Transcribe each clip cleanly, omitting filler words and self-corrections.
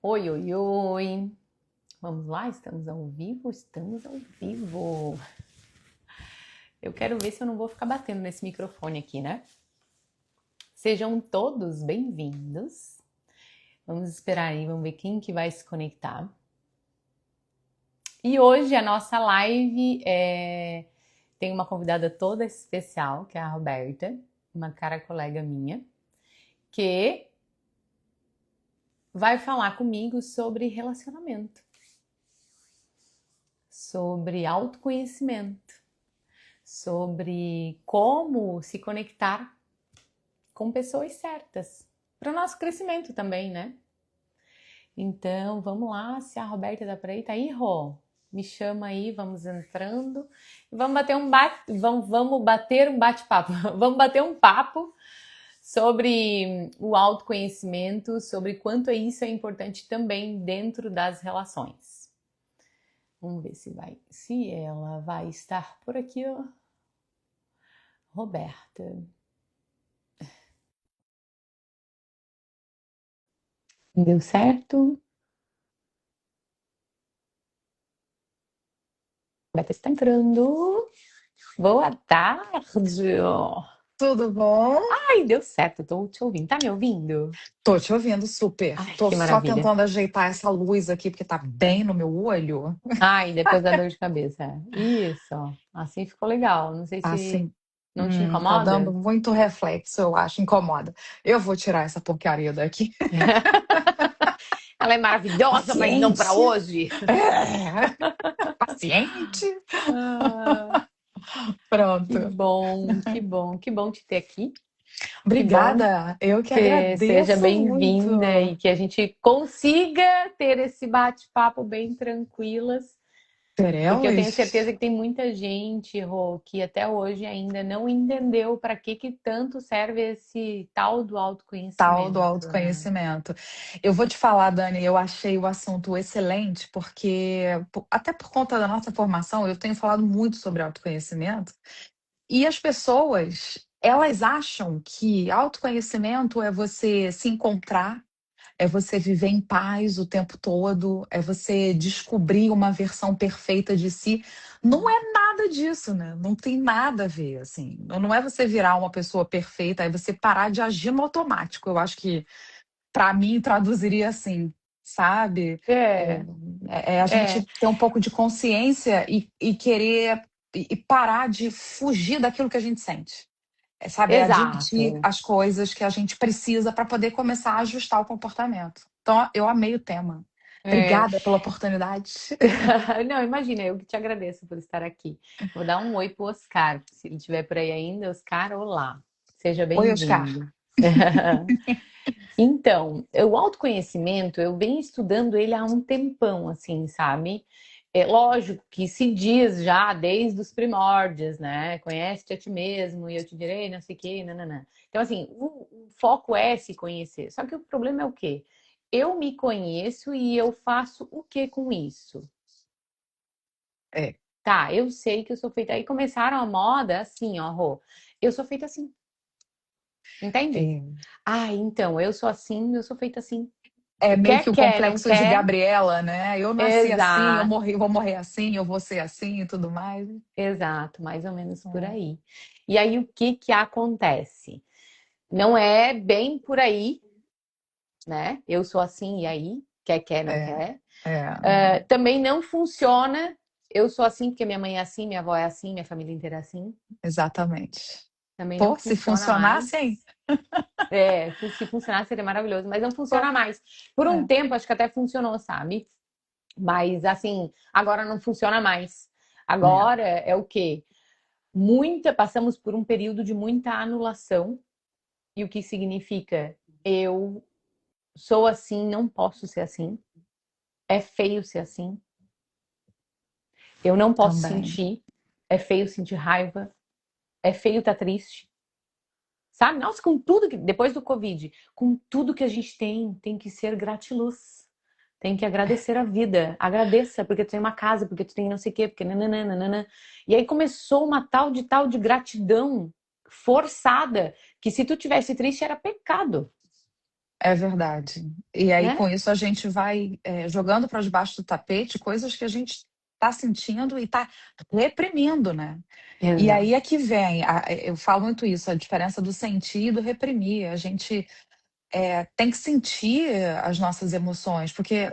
Oi, oi, oi. Vamos lá, estamos ao vivo? Estamos ao vivo. Eu quero ver se eu não vou ficar batendo nesse microfone aqui, né? Sejam todos bem-vindos. Vamos esperar aí, vamos ver quem que vai se conectar. E hoje a nossa live tem uma convidada toda especial, que é a Roberta, uma cara colega minha, que vai falar comigo sobre relacionamento, sobre autoconhecimento, sobre como se conectar com pessoas certas para o nosso crescimento também, né? Então, vamos lá, se a Roberta dá para aí, tá aí, Rô? Me chama aí, vamos entrando. Vamos bater vamos bater um bate-papo. Vamos bater um papo sobre o autoconhecimento, sobre quanto isso é importante também dentro das relações. Vamos ver se ela vai estar por aqui, ó. Roberta. Deu certo? Roberta está entrando. Boa tarde. Tudo bom? Ai, deu certo, tô te ouvindo. Tá me ouvindo? Tô te ouvindo super. Ai, Tô que só maravilha. tentando ajeitar essa luz aqui, porque tá bem no meu olho. Ai, depois da dor de cabeça. Isso, ó. Assim ficou legal. Não sei se Assim, não te tá dando incomoda. muito reflexo, eu acho. Incomoda. Eu vou tirar essa porcaria daqui. Ela é maravilhosa, mas não pra Paciente. hoje. É, paciente. Ah, que Pronto. bom, que bom, que bom te ter aqui. Que bom Obrigada. Eu que que seja agradeço bem-vinda muito. e que a gente consiga ter esse bate-papo bem tranquilas. Porque eu tenho certeza Teremos que tem muita gente, Rô, que até hoje ainda não entendeu para que tanto serve esse tal do tal do autoconhecimento, né? autoconhecimento. Eu vou te falar, Dani, eu achei o assunto excelente, porque, até por conta da nossa formação, eu tenho falado muito sobre autoconhecimento, e as pessoas, elas acham que autoconhecimento é você se encontrar, é você viver em paz o tempo todo, é você descobrir uma versão perfeita de si. Não é nada disso, né? Não tem nada a ver, assim. Não é você virar uma pessoa perfeita, é você parar de agir no automático. Eu acho que, para mim, traduziria assim, sabe? É, É, é a gente é, ter um pouco de consciência e querer e parar de fugir daquilo que a gente sente. Sabe, é admitir exato. as coisas que a gente precisa para poder começar a ajustar o comportamento. Então, eu amei o tema. É. Obrigada pela oportunidade. Não, imagina, eu que te agradeço por estar aqui. Vou dar um oi pro Oscar, se ele estiver por aí ainda. Oscar, olá, seja Oi, Oscar. bem-vindo. Então, o autoconhecimento, eu venho estudando ele há um tempão, assim, sabe? É lógico que se diz já desde os primórdios, né? Conhece-te a ti mesmo e eu te direi, não sei o quê, nananã. Então, assim, o foco é se conhecer. Só que o problema é o quê? Eu me conheço e eu faço o que com isso? É, Tá, eu sei que eu sou feita. Aí começaram a moda assim, ó, Rô. Eu sou feita assim, entende? é, Ah, então, eu sou assim, eu sou feita assim. é meio que o Quer, não complexo de quer? Gabriela, né? Eu nasci assim, eu Exato, morri, vou morrer assim, eu vou ser assim e tudo mais. exato, mais ou menos por É, aí. E aí o que que acontece? Não é bem por aí, né? Eu sou assim e aí, quer, não é, quer. não, Também não funciona. Eu sou assim porque minha mãe é assim, minha avó é assim, minha família inteira é assim. exatamente. Também não Pô, se funciona funcionasse, hein? mais. É, se funcionar seria maravilhoso, mas não Pô, funciona mais. Por um é, tempo acho que até funcionou, sabe? Mas assim, agora não funciona mais. é, Agora é o quê? Passamos por um período de muita anulação, e o que significa eu sou assim, não posso ser assim, é feio ser assim, eu não posso também. sentir, é feio sentir raiva, é feio estar triste. Sabe? Nossa, com tudo que depois do Covid, com tudo que a gente tem que ser gratiluz. Tem que agradecer a vida. Agradeça, porque tu tem uma casa, porque tu tem não sei o quê, porque nananana. E aí começou uma tal de gratidão forçada, que se tu tivesse triste era pecado. É verdade. E aí, né? com isso, a gente vai jogando para debaixo do tapete coisas que a gente está sentindo e está reprimindo, né? E Exato. aí é que vem, eu falo muito isso, a diferença do sentir e do reprimir. A gente tem que sentir as nossas emoções, porque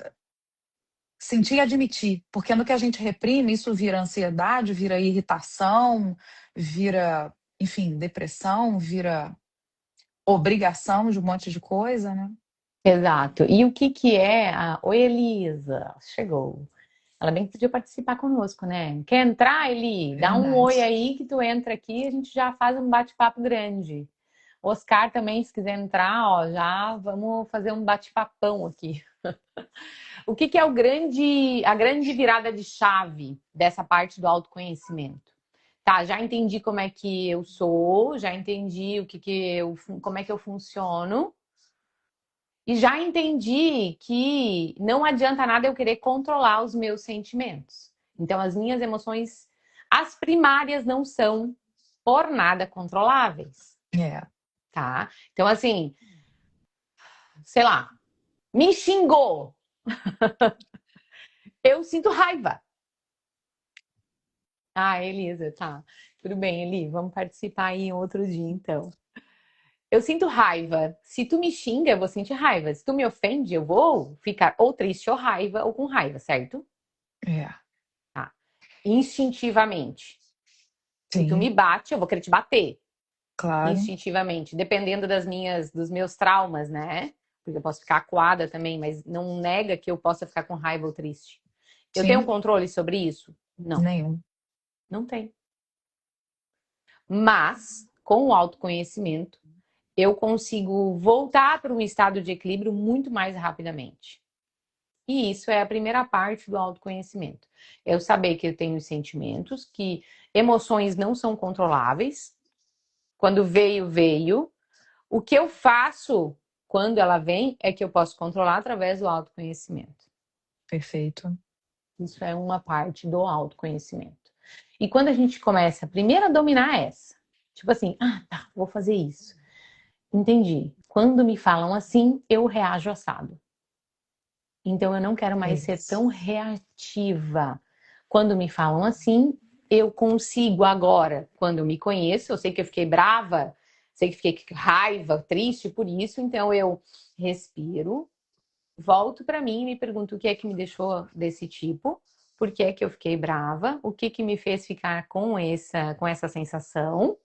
sentir e admitir, porque no que a gente reprime, isso vira ansiedade, vira irritação, vira, enfim, depressão, vira obrigação de um monte de coisa, né? Exato. E o que que é a... Oi, Elisa, chegou. Ela bem que podia participar conosco, né? Quer entrar, Eli? Dá um oi Verdade. aí que tu entra aqui e a gente já faz um bate-papo grande. Oscar também, se quiser entrar, ó, já vamos fazer um bate-papão aqui. O que que é a grande virada de chave dessa parte do autoconhecimento? Tá, já entendi como é que eu sou, já entendi como é que eu funciono. E já entendi que não adianta nada eu querer controlar os meus sentimentos. Então, as minhas emoções, as primárias, não são por nada controláveis, É, tá? Então, assim, sei lá, me xingou, eu sinto raiva. Ah, Elisa, tá. Tudo bem, Eli, vamos participar aí em outro dia, então. Eu sinto raiva. Se tu me xinga, eu vou sentir raiva. Se tu me ofende, eu vou ficar ou triste ou raiva ou com raiva, certo? é, Tá. Instintivamente. Se tu me sim, bate, eu vou querer te bater. claro, Instintivamente, dependendo dos meus traumas, né? Porque eu posso ficar acuada também, mas não nega que eu possa ficar com raiva ou triste. Eu tenho sim, controle sobre isso? Não, nenhum. não tenho. Mas, com o autoconhecimento, eu consigo voltar para um estado de equilíbrio muito mais rapidamente. E isso é a primeira parte do autoconhecimento. Eu saber que eu tenho sentimentos, que emoções não são controláveis. Quando veio, veio. O que eu faço quando ela vem é que eu posso controlar através do autoconhecimento. Perfeito. Isso é uma parte do autoconhecimento. E quando a gente começa, primeiro a dominar essa, tipo assim, ah, tá, vou fazer isso. Entendi. Quando me falam assim, eu reajo assado. Então eu não quero É mais ser isso. tão reativa. Quando me falam assim, eu consigo agora, quando eu me conheço, eu sei que eu fiquei brava, sei que fiquei com raiva, triste por isso, então eu respiro, volto para mim e me pergunto o que é que me deixou desse tipo, por que é que eu fiquei brava, o que que me fez ficar com essa sensação.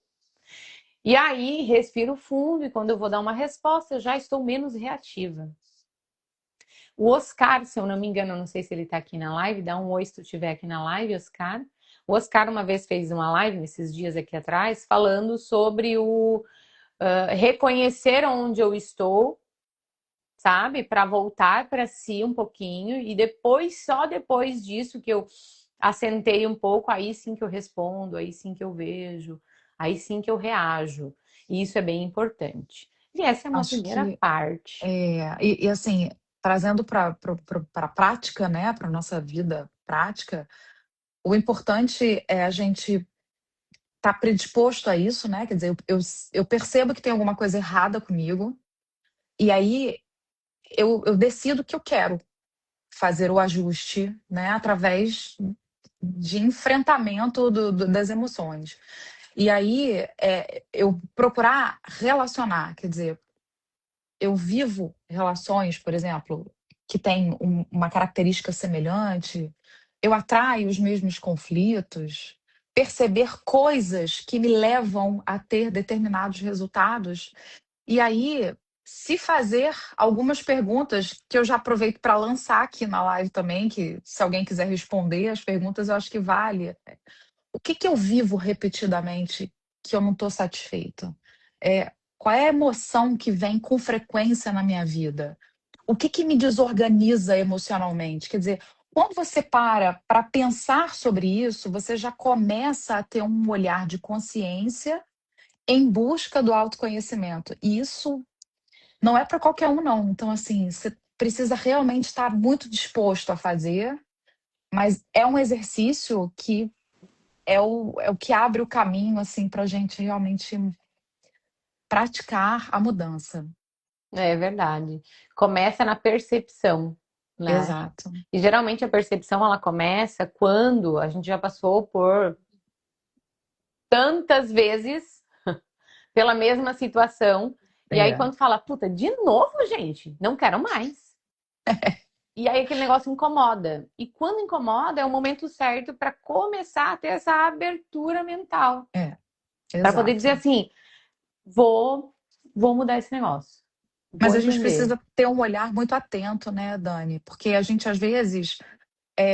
E aí respiro fundo e quando eu vou dar uma resposta, eu já estou menos reativa. O Oscar, se eu não me engano, não sei se ele está aqui na live, dá um oi se tu estiver aqui na live, Oscar. O Oscar uma vez fez uma live, nesses dias aqui atrás, falando sobre o reconhecer onde eu estou, sabe? Para voltar para si um pouquinho e depois, só depois disso que eu assentei um pouco, aí sim que eu respondo, aí sim que eu vejo, aí sim que eu reajo. E isso é bem importante. E essa é uma Acho primeira que parte. assim, trazendo para a prática, né, para nossa vida prática, o importante é a gente estar predisposto a isso, né? Quer dizer, eu percebo que tem alguma coisa errada comigo, e aí eu decido que eu quero fazer o ajuste, né, através de enfrentamento das emoções. E aí eu procurar relacionar, quer dizer, eu vivo relações, por exemplo, que têm uma característica semelhante, eu atraio os mesmos conflitos, perceber coisas que me levam a ter determinados resultados. E aí, se fazer algumas perguntas que eu já aproveito para lançar aqui na live também, que se alguém quiser responder as perguntas, eu acho que vale. O que que eu vivo repetidamente que eu não estou satisfeita? Qual é a emoção que vem com frequência na minha vida? O que que me desorganiza emocionalmente? Quer dizer, quando você para pensar sobre isso, você já começa a ter um olhar de consciência em busca do autoconhecimento. E isso não é para qualquer um, não. Então, assim, você precisa realmente estar muito disposto a fazer, mas é um exercício que é o que abre o caminho, assim, para a gente realmente praticar a mudança. É verdade. Começa na percepção, né? Exato. E geralmente a percepção ela começa quando a gente já passou por tantas vezes pela mesma situação. E aí É, quando fala, puta, de novo, gente, não quero mais. E aí aquele negócio incomoda. E quando incomoda, é o momento certo para começar a ter essa abertura mental, é, para poder dizer exato. assim, vou vou mudar esse negócio. Vou Mas a gente entender. precisa ter um olhar muito atento, né, Dani? Porque a gente, às vezes,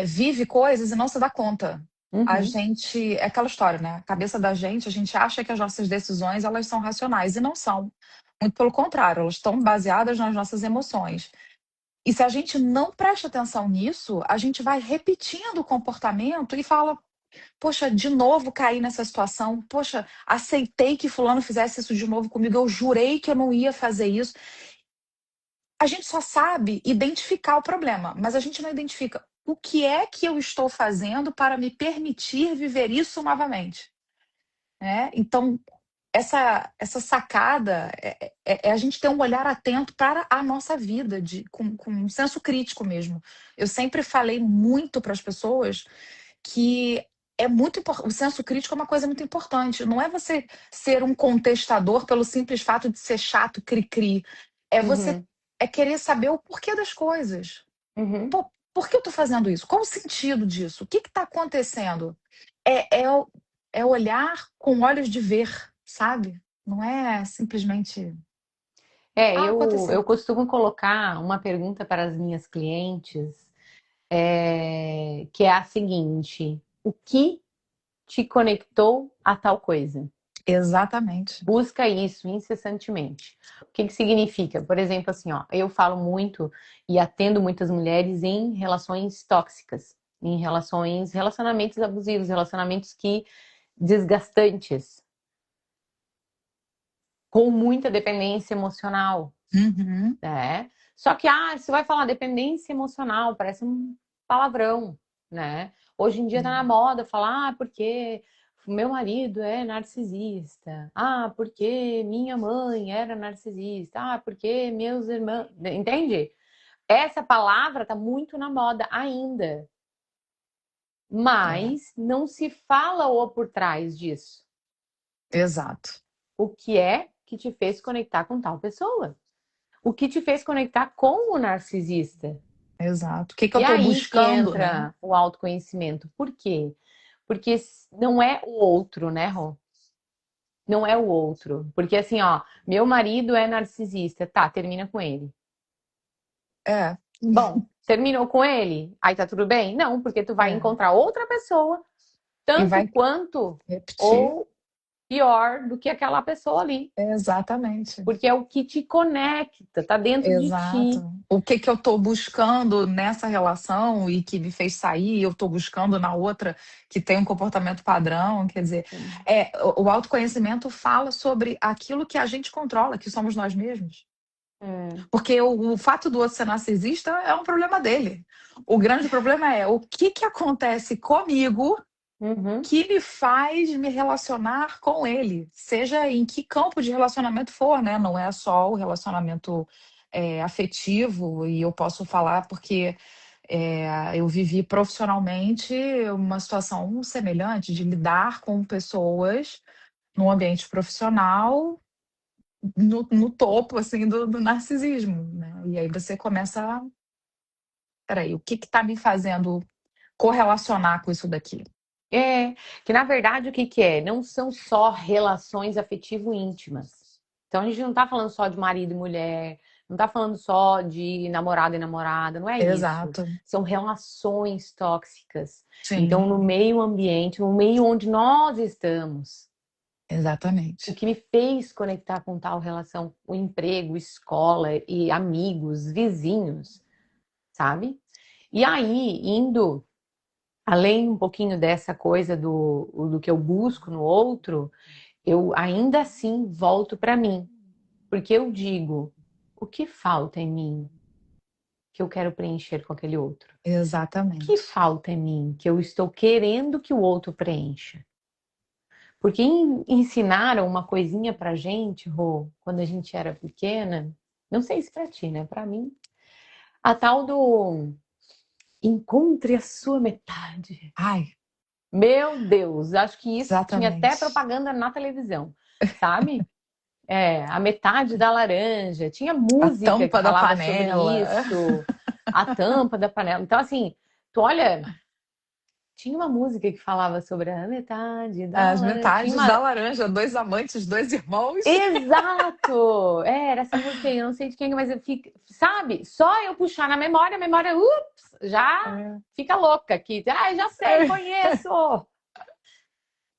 vive coisas e não se dá conta. A Uhum, gente, é aquela história, né? A cabeça da gente, a gente acha que as nossas decisões, elas são racionais e não são. Muito pelo contrário, elas estão baseadas nas nossas emoções. E se a gente não presta atenção nisso, a gente vai repetindo o comportamento e fala: poxa, de novo caí nessa situação. Poxa, aceitei que fulano fizesse isso de novo comigo. Eu jurei que eu não ia fazer isso. A gente só sabe identificar o problema, mas a gente não identifica o que é que eu estou fazendo para me permitir viver isso novamente, né? Então, essa sacada é a gente ter um olhar atento para a nossa vida, com um senso crítico mesmo. Eu sempre falei muito para as pessoas que é muito importante. O senso crítico é uma coisa muito importante. Não é você ser um contestador pelo simples fato de ser chato, cri-cri. É você uhum, querer saber o porquê das coisas. uhum. Pô, por que eu tô fazendo isso? Qual o sentido disso? O que está acontecendo? É é olhar com olhos de ver, sabe? Não é simplesmente, É, eu aconteceu. costumo colocar uma pergunta para as minhas clientes, que é a seguinte: o que te conectou a tal coisa? Exatamente. Busca isso incessantemente. O que que significa? Por exemplo, assim, ó, eu falo muito e atendo muitas mulheres em relações tóxicas, em relacionamentos abusivos, relacionamentos que desgastantes, com muita dependência emocional. Uhum. Né? Só que, você vai falar dependência emocional, parece um palavrão, né? Hoje em dia tá na É. moda falar, porque meu marido é narcisista, porque minha mãe era narcisista, porque meus irmãos, entende? Essa palavra tá muito na moda ainda, É, mas não se fala o por trás disso. exato, O que é que te fez conectar com tal pessoa? O que te fez conectar com o narcisista? exato. O que que eu E estou aí que buscando, né? entra o autoconhecimento. Por quê? Porque não é o outro, né, Rô? Não é o outro. Porque assim, ó, meu marido é narcisista. Tá, termina com ele. É, Bom, terminou com ele? Aí tá tudo bem? Não, porque tu vai é. encontrar outra pessoa, E tanto vai quanto repetir. ou pior do que aquela pessoa ali. Exatamente. Porque é o que te conecta, tá dentro de ti. Exato. O que que eu estou buscando nessa relação e que me fez sair, eu estou buscando na outra que tem um comportamento padrão, quer dizer, o autoconhecimento fala sobre aquilo que a gente controla, que somos nós mesmos. É. Porque o fato do outro ser narcisista é um problema dele. O grande problema é o que que acontece comigo Uhum. que me faz me relacionar com ele, seja em que campo de relacionamento for, né? Não é só o relacionamento afetivo, e eu posso falar porque eu vivi profissionalmente uma situação semelhante de lidar com pessoas no ambiente profissional no topo assim do narcisismo, né? E aí você começa, peraí, o que está me fazendo correlacionar com isso daqui? É, que na verdade o que que é? Não são só relações afetivo-íntimas. Então a gente não tá falando só de marido e mulher, não tá falando só de namorado e namorada, não é isso. Exato, São relações tóxicas. Então, sim, no meio ambiente, no meio onde nós estamos, o exatamente. que me fez conectar com tal relação, o emprego, escola e amigos, vizinhos, sabe? E aí, indo além um pouquinho dessa coisa do que eu busco no outro, eu ainda assim volto para mim, porque eu digo, o que falta em mim que eu quero preencher com aquele outro? O que Exatamente. falta em mim que eu estou querendo que o outro preencha? Porque ensinaram uma coisinha pra gente, Rô, quando a gente era pequena, Não sei se pra ti, né? Pra mim, a tal do encontre a sua metade. Ai, Meu Deus, acho que isso tinha até exatamente. propaganda na televisão, sabe? É, a metade da laranja. Tinha A música que tampa da falava sobre panela. isso, a tampa da panela. Então, assim, tu olha, tinha uma música que falava sobre a metade da As laranja. Tinha metades da uma. laranja, dois amantes, dois irmãos. Exato! É, era essa música aí, eu não sei de quem, mas eu fico, sabe? Só eu puxar na memória, a memória, ups, já É, fica louca aqui. Ah, já sei, conheço!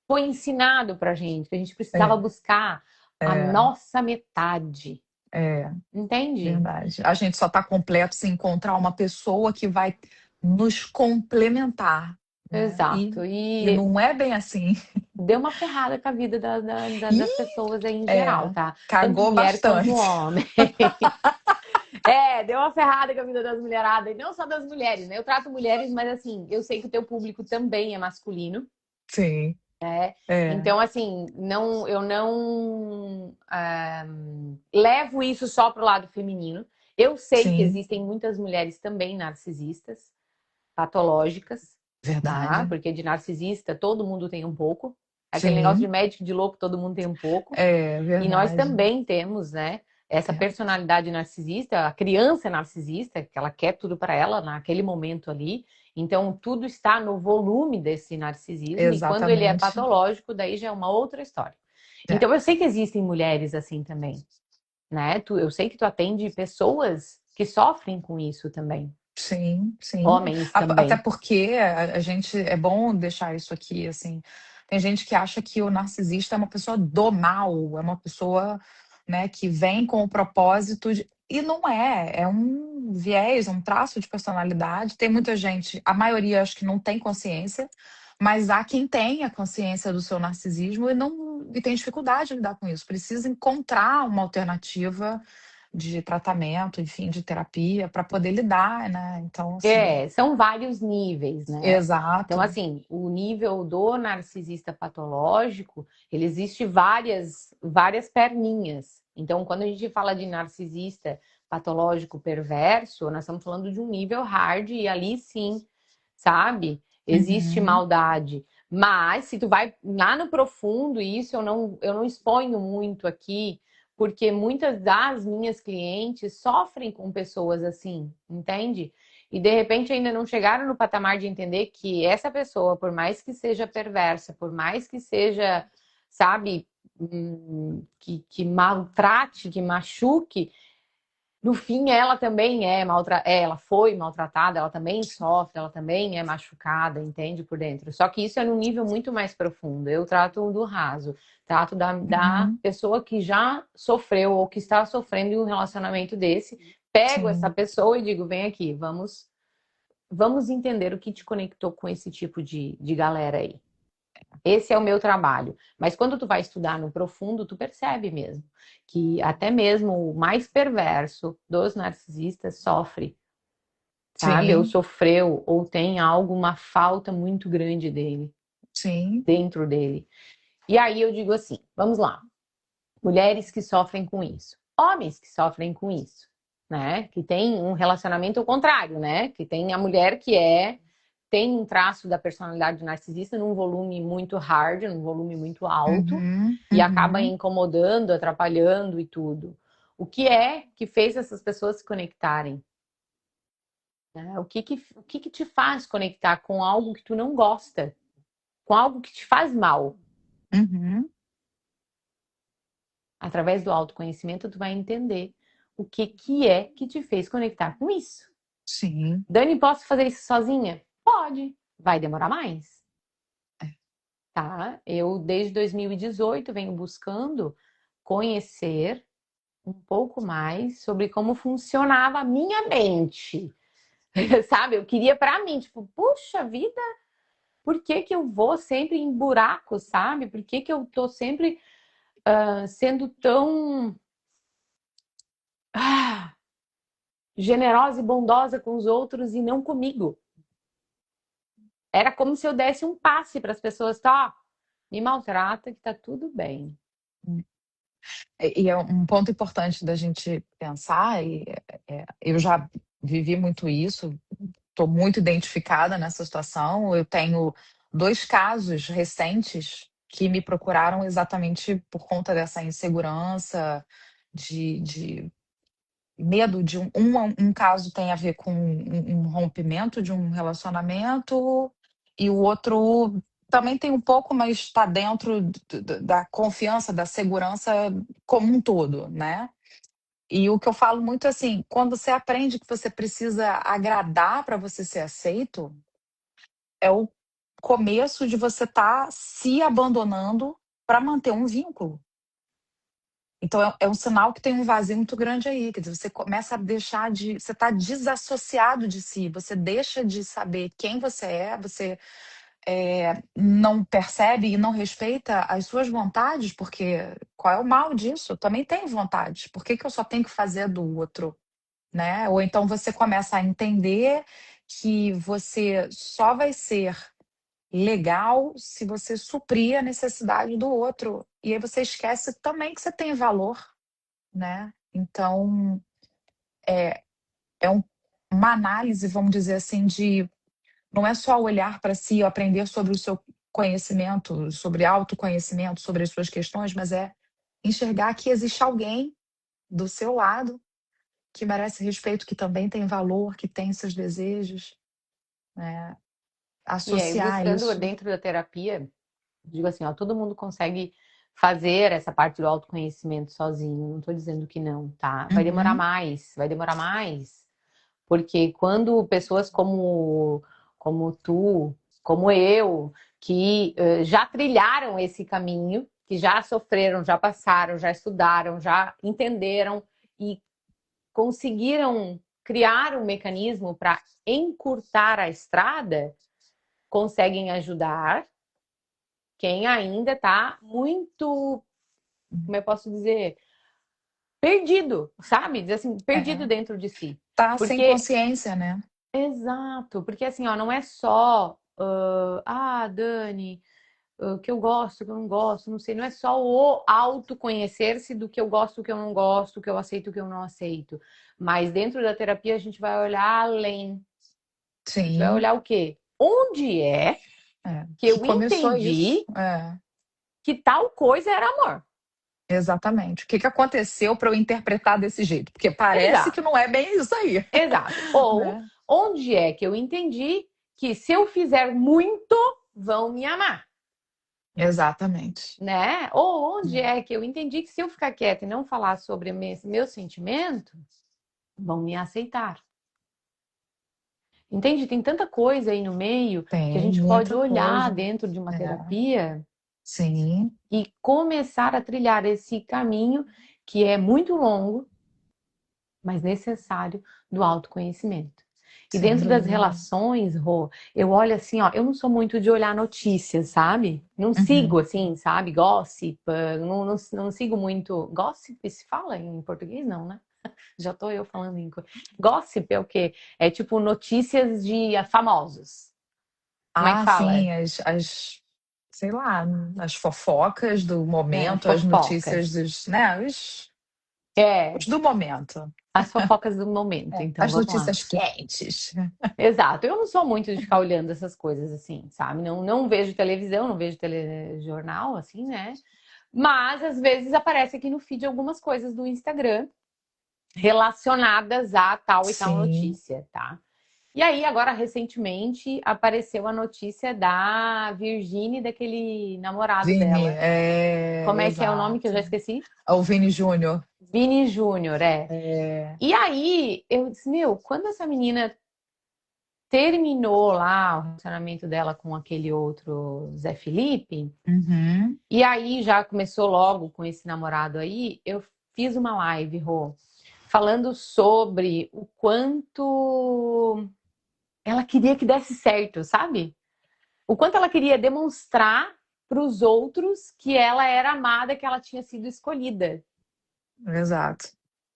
Foi ensinado pra gente que a gente precisava é, buscar a é, nossa metade. é, Entende? verdade. A gente só está completo se encontrar uma pessoa que vai nos complementar, né? Exato. E E não é bem assim. deu uma ferrada com a vida E das pessoas aí em geral, é, tá? Tanto cagou mulher quanto bastante. homem. É, deu uma ferrada com a vida das mulheradas, e não só das mulheres, né? Eu trato mulheres, mas assim, eu sei que o teu público também é masculino. Sim, é, Então, assim, não, eu não levo isso só pro lado feminino. Eu sei que sim, existem muitas mulheres também narcisistas, patológicas, tá? verdade. Porque de narcisista todo mundo tem um pouco. Aquele negócio de Sim, médico de louco, todo mundo tem um pouco. é E nós verdade. também temos, né? Essa Temos. personalidade narcisista, a criança narcisista, que ela quer tudo para ela naquele momento ali. Então, tudo está no volume desse narcisismo, e quando ele é Exatamente. patológico, daí já é uma outra história. É, Então, eu sei que existem mulheres assim também, né? Eu sei que tu atende pessoas que sofrem com isso também, sim, sim. homens Até também. porque a gente é bom deixar isso aqui assim. Tem gente que acha que o narcisista é uma pessoa do mal, é uma pessoa, né, que vem com o propósito de... E não é, é um viés, um traço de personalidade. Tem muita gente, a maioria acho que não tem consciência, mas há quem tenha consciência do seu narcisismo e não e tem dificuldade de lidar com isso. Precisa encontrar uma alternativa de tratamento, enfim, de terapia para poder lidar, né? Então, assim, É, são vários níveis, né? Então, exato. assim, o nível do narcisista patológico, ele existe várias perninhas. Então, quando a gente fala de narcisista patológico perverso, nós estamos falando de um nível hard e ali sim, sabe? Existe Uhum, maldade. Mas se tu vai lá no profundo, e isso eu não exponho muito aqui, porque muitas das minhas clientes sofrem com pessoas assim, entende? E de repente ainda não chegaram no patamar de entender que essa pessoa, por mais que seja perversa, por mais que seja, sabe, que maltrate, que machuque, no fim ela também ela foi maltratada, ela também sofre, ela também é machucada, entende por dentro. Só que isso é num nível muito mais profundo. Eu trato do raso, trato da uhum, pessoa que já sofreu ou que está sofrendo em um relacionamento desse. Pego essa sim, pessoa e digo, vem aqui, vamos entender o que te conectou com esse tipo de galera aí. Esse é o meu trabalho. Mas quando tu vai estudar no profundo, tu percebe mesmo que até mesmo o mais perverso dos narcisistas sofre, sabe? Ou sim, sofreu, ou tem algo, uma falta muito grande dele, sim, dentro dele. E aí eu digo assim, vamos lá. Mulheres que sofrem com isso, homens que sofrem com isso, né? Que tem um relacionamento ao contrário, né? Que tem a mulher que tem um traço da personalidade narcisista num volume muito hard, num volume muito alto uhum, e acaba uhum, incomodando, atrapalhando e tudo. O que é que fez essas pessoas se conectarem? Né? O que te faz conectar com algo que tu não gosta, com algo que te faz mal? uhum, Através do autoconhecimento, tu vai entender o que é que te fez conectar com isso. sim, Dani, posso fazer isso sozinha? Pode. Vai demorar mais, tá? Eu, desde 2018, venho buscando conhecer um pouco mais sobre como funcionava a minha mente. Sabe? Eu queria para mim, tipo, puxa vida, por que que eu vou sempre em buracos, sabe? Por que que eu tô sempre sendo tão ah, generosa e bondosa com os outros e não comigo? Era como se eu desse um passe para as pessoas, tá? Me maltrata que tá tudo bem. E é um ponto importante da gente pensar, e eu já vivi muito isso, estou muito identificada nessa situação. Eu tenho dois casos recentes que me procuraram exatamente por conta dessa insegurança, de medo de um caso tem a ver com um rompimento de um relacionamento, e o outro também tem um pouco, mas está dentro da confiança, da segurança como um todo, né? E o que eu falo muito é assim, quando você aprende que você precisa agradar para você ser aceito, é o começo de você estar se abandonando para manter um vínculo. Então é um sinal que tem um vazio muito grande aí. Quer dizer, você começa a deixar de. Você está desassociado de si, você deixa de saber quem você é, você não percebe e não respeita as suas vontades, porque qual é o mal disso? Eu também tenho vontades. Por que eu só tenho que fazer do outro? Né? Ou então você começa a entender que você só vai ser legal se você suprir a necessidade do outro. E aí você esquece também que você tem valor, né? Então, é uma análise, vamos dizer assim, de não é só olhar para si, aprender sobre o seu conhecimento, sobre autoconhecimento, sobre as suas questões, mas é enxergar que existe alguém do seu lado que merece respeito, que também tem valor, que tem seus desejos, né? E aí, Associar buscando isso. dentro da terapia, digo assim, ó, todo mundo consegue fazer essa parte do autoconhecimento sozinho. Não estou dizendo que não, tá? Uhum. Vai demorar mais, porque quando pessoas como tu, como eu, que já trilharam esse caminho, que já sofreram, já passaram, já estudaram, já entenderam e conseguiram criar um mecanismo para encurtar a estrada, conseguem ajudar quem ainda está muito, como eu posso dizer, perdido, sabe? Dizer assim, perdido É. dentro de si. Tá sem Porque, consciência, né? exato, porque assim, ó, não é só, Dani, o que eu gosto, o que eu não gosto, não sei, não é só o autoconhecer-se do que eu gosto, o que eu não gosto, o que eu aceito, o que eu não aceito. Mas dentro da terapia a gente vai olhar além. A gente vai Sim. olhar o quê? Onde é que Que eu começou isso. entendi que tal coisa era amor? Exatamente. O que aconteceu para eu interpretar desse jeito? Porque parece que Exato, não é bem isso aí, exato. Ou né? onde é que eu entendi que se eu fizer muito, vão me amar, Exatamente. né? Ou onde É. é que eu entendi que se eu ficar quieta e não falar sobre meu sentimento, vão me aceitar. Entende? Tem tanta coisa aí no meio que a Tem gente pode muita olhar coisa. dentro de uma É. terapia Sim, e começar a trilhar esse caminho que é muito longo, mas necessário do autoconhecimento. E sem dentro das dúvida. relações, Rô, eu olho assim, ó, eu não sou muito de olhar notícias, sabe? Não sigo Uhum. assim, sabe? Gossip, não sigo muito. Gossip se fala em português, não, né? Já tô eu falando em. Gossip é o quê? É tipo notícias de famosos. Como é que Ah, fala? sim, sei lá, as fofocas do É, momento, as notícias fofocas. dos, né, os É, do momento. as fofocas do momento. Então As vamos lá. notícias quentes. Exato. Eu não sou muito de ficar olhando essas coisas assim, sabe? Não vejo televisão, não vejo telejornal, assim, né? Mas às vezes aparece aqui no feed algumas coisas do Instagram relacionadas a tal e tal Sim, notícia, tá? E aí, agora, recentemente, apareceu a notícia da Virgínia, daquele namorado Vini, dela. Como é que é o nome que eu já exato. esqueci? O Vini Júnior. Vini Júnior, é. É, E aí, eu disse, meu, quando essa menina terminou lá o relacionamento dela com aquele outro Zé Felipe, uhum, e aí já começou logo com esse namorado aí, eu fiz uma live, Rô, falando sobre o quanto ela queria que desse certo, sabe? O quanto ela queria demonstrar para os outros que ela era amada, que ela tinha sido escolhida. exato.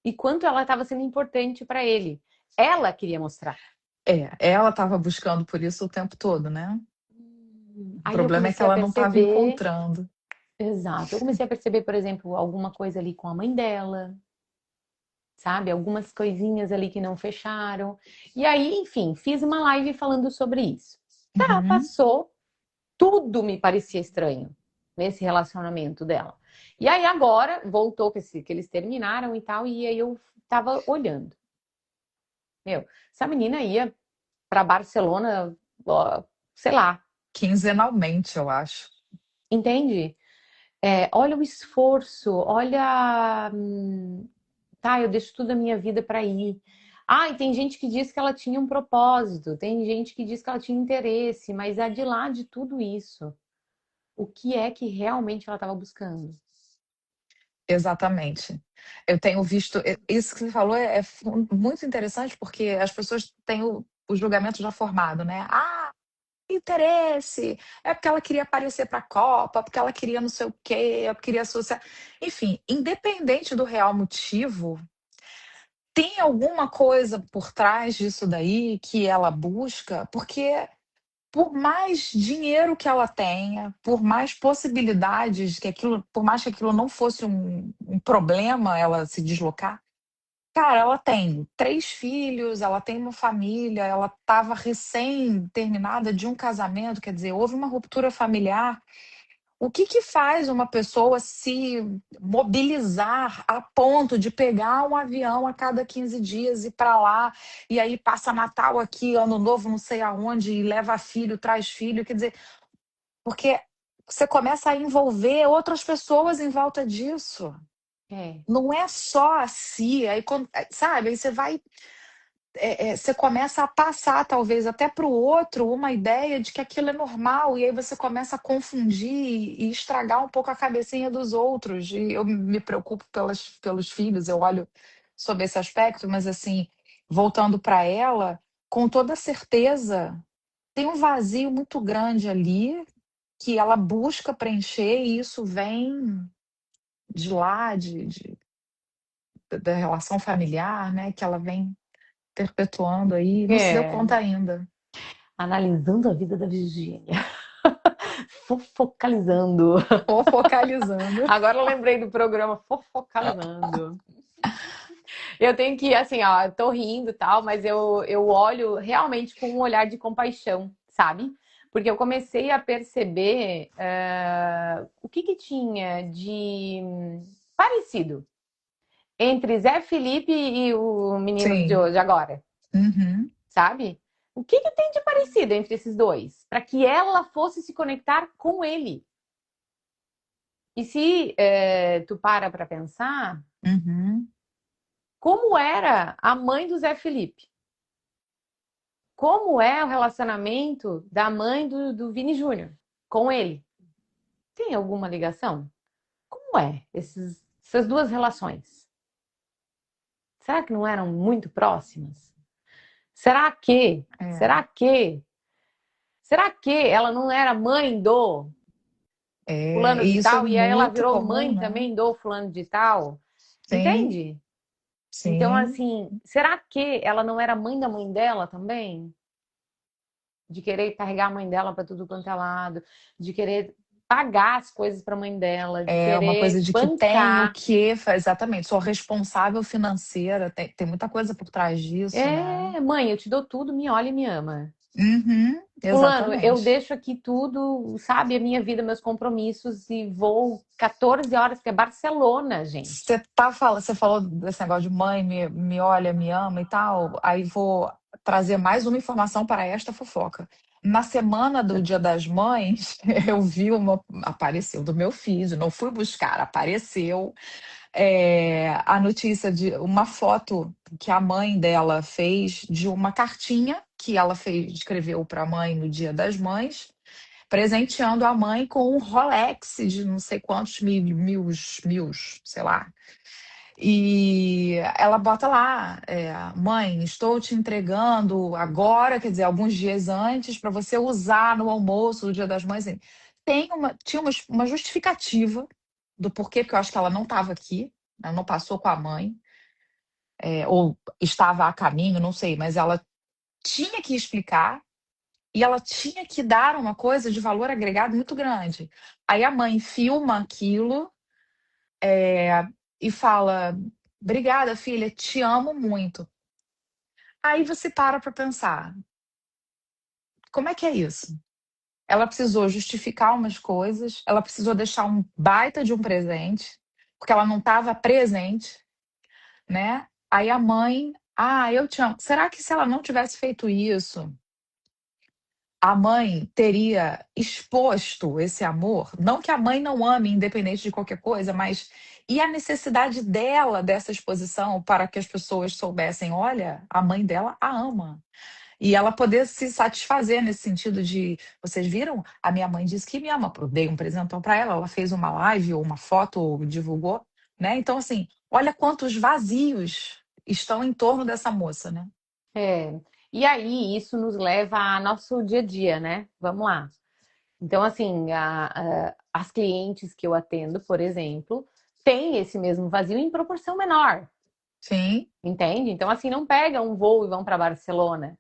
E quanto ela estava sendo importante para ele. Ela queria mostrar. Ela estava buscando por isso o tempo todo, né? O Aí eu problema é que comecei a ela não estava perceber. encontrando. exato. Eu comecei a perceber, por exemplo, alguma coisa ali com a mãe dela, sabe? Algumas coisinhas ali que não fecharam. E aí, enfim, fiz uma live falando sobre isso. Tá, Uhum. passou, tudo me parecia estranho nesse relacionamento dela. E aí agora voltou que eles terminaram e tal, e aí eu tava olhando. Meu, essa menina ia para Barcelona, ó, sei lá, Quinzenalmente, eu acho. entende? Olha o esforço, olha, tá, eu deixo tudo a minha vida para ir. Ah, e tem gente que diz que ela tinha um propósito, tem gente que diz que ela tinha interesse, mas é de lá de tudo isso. O que é que realmente ela estava buscando? Exatamente. Eu tenho visto. Isso que você falou muito interessante, porque as pessoas têm o julgamento já formado, né? Ah, interesse. É porque ela queria aparecer para a Copa, porque ela queria não sei o quê, ela queria associar. Enfim, independente do real motivo, tem alguma coisa por trás disso daí que ela busca, porque por mais dinheiro que ela tenha, por mais possibilidades que aquilo, por mais que aquilo não fosse um problema ela se deslocar, cara, ela tem 3 filhos, ela tem uma família, ela estava recém-terminada de um casamento, quer dizer, houve uma ruptura familiar. O que que faz uma pessoa se mobilizar a ponto de pegar um avião a cada 15 dias e ir para lá, e aí passa Natal aqui, Ano Novo, não sei aonde, e leva filho, traz filho, quer dizer, porque você começa a envolver outras pessoas em volta disso. É, Não é só a si, aí, sabe, aí você vai você começa a passar, talvez, até para o outro uma ideia de que aquilo é normal, e aí você começa a confundir e estragar um pouco a cabecinha dos outros. E eu me preocupo pelos filhos, eu olho sobre esse aspecto, mas assim, voltando para ela, com toda certeza, tem um vazio muito grande ali que ela busca preencher, e isso vem de lá, da relação familiar, né? Que ela vem perpetuando aí, não se deu é, conta ainda. analisando a vida da Virgínia, fofocalizando. Ou focalizando. Agora eu lembrei do programa Fofocalizando. Eu tenho que, assim, ó, eu tô rindo e tal, mas eu olho realmente com um olhar de compaixão, sabe? Porque eu comecei a perceber o que que tinha de parecido entre Zé Felipe e o menino de Sim. hoje agora, Uhum. sabe? O que que tem de parecido entre esses dois? Para que ela fosse se conectar com ele. E se tu para pensar, Uhum. como era a mãe do Zé Felipe? Como é o relacionamento da mãe do Vini Júnior com ele? Tem alguma ligação? Como é essas duas relações? Será que não eram muito próximas? Será que, É. será que, será que ela não era mãe do fulano E de isso é tal e aí ela muito virou comum, mãe né? também do fulano de tal? Sim, Entende? Então, sim. assim, será que ela não era mãe da mãe dela também? De querer carregar a mãe dela para tudo quanto é lado, de querer pagar as coisas para a mãe dela, de É uma coisa querer de que tem o bancar. que, exatamente, sou responsável financeira, tem muita coisa por trás disso, né? É, mãe, eu te dou tudo, me olha e me ama. Uhum, Fulano, eu exatamente. deixo aqui tudo, sabe, a minha vida, meus compromissos e vou 14 horas, que é Barcelona, gente. Você falou desse negócio de mãe, me olha, me ama e tal. Aí vou trazer mais uma informação para esta fofoca. Na semana do Dia das Mães, eu vi apareceu do meu filho, não fui buscar, apareceu a notícia de uma foto que a mãe dela fez de uma cartinha que ela fez, escreveu para a mãe no Dia das Mães, presenteando a mãe com um Rolex de não sei quantos mil, sei lá. E ela bota lá, mãe, estou te entregando agora, quer dizer, alguns dias antes, para você usar no almoço do Dia das Mães. Assim. Tinha uma justificativa do porquê, porque eu acho que ela não estava aqui, ela não passou com a mãe, ou estava a caminho, não sei, mas ela tinha que explicar. e ela tinha que dar uma coisa de valor agregado muito grande. Aí a mãe filma aquilo e fala: Obrigada, filha, te amo muito. Aí você para pensar: como é que é isso? Ela precisou justificar umas coisas, ela precisou deixar um baita de um presente, porque ela não estava presente, né? Aí a mãe, eu te amo. Será que se ela não tivesse feito isso, a mãe teria exposto esse amor? Não que a mãe não ame, independente de qualquer coisa, mas e a necessidade dela dessa exposição para que as pessoas soubessem, olha, a mãe dela a ama. E ela poder se satisfazer nesse sentido de, vocês viram? A minha mãe disse que me ama. Eu dei um presentão para ela, ela fez uma live ou uma foto, ou divulgou, né? Então, assim, olha quantos vazios estão em torno dessa moça, né? É. E aí, isso nos leva ao nosso dia a dia, né? Vamos lá. Então, assim, as clientes que eu atendo, por exemplo, têm esse mesmo vazio em proporção menor, Sim, entende? Então, assim, não pegam um voo e vão para Barcelona,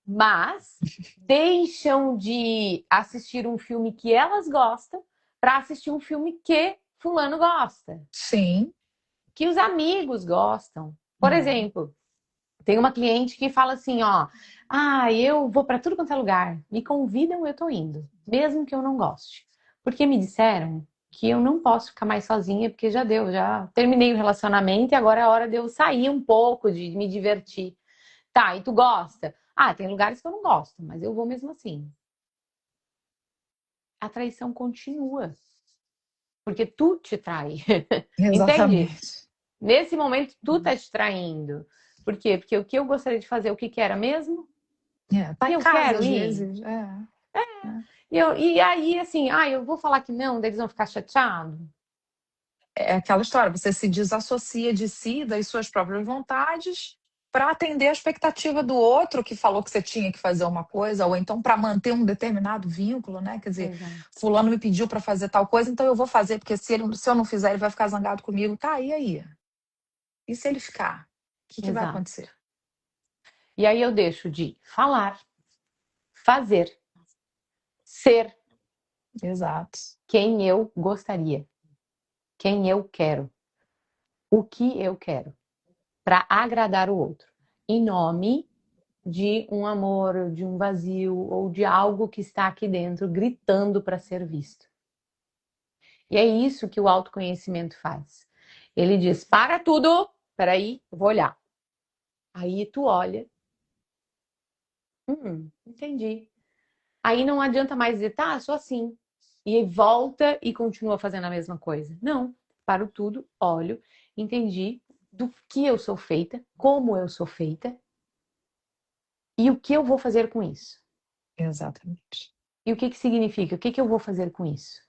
mas deixam de assistir um filme que elas gostam para assistir um filme que fulano gosta, sim. que os amigos gostam. Por É. exemplo, tem uma cliente que fala assim, ó, eu vou para tudo quanto é lugar, me convidam, eu tô indo, mesmo que eu não goste. Porque me disseram que eu não posso ficar mais sozinha, porque já deu, já terminei o relacionamento e agora é hora de eu sair um pouco, de me divertir. Tá, e tu gosta? Tem lugares que eu não gosto, mas eu vou mesmo assim. A traição continua, porque tu te trai. Entende? Exatamente. Nesse momento, tu tá te traindo. Por quê? Porque o que eu gostaria de fazer, o que que era mesmo? É, tá E em eu casa quero às ir. vezes. É. E aí, assim, eu vou falar que não, daí eles vão ficar chateados. É aquela história, você se desassocia de si, das suas próprias vontades, para atender a expectativa do outro que falou que você tinha que fazer uma coisa, ou então para manter um determinado vínculo, né? Quer dizer, Exato. fulano me pediu para fazer tal coisa, então eu vou fazer, porque se eu não fizer, ele vai ficar zangado comigo. Tá, e aí? E se ele ficar? O que vai Exato. acontecer? E aí eu deixo de falar, fazer, ser Exato. quem eu gostaria, quem eu quero, o que eu quero, para agradar o outro, em nome de um amor, de um vazio ou de algo que está aqui dentro gritando para ser visto. E é isso que o autoconhecimento faz. Ele diz: para tudo, peraí, eu vou olhar. Aí tu olha, entendi. Aí não adianta mais dizer, tá, sou assim. E volta e continua fazendo a mesma coisa. Não, paro tudo, olho, entendi do que eu sou feita, como eu sou feita e o que eu vou fazer com isso. Exatamente. E o que que significa? O que que eu vou fazer com isso?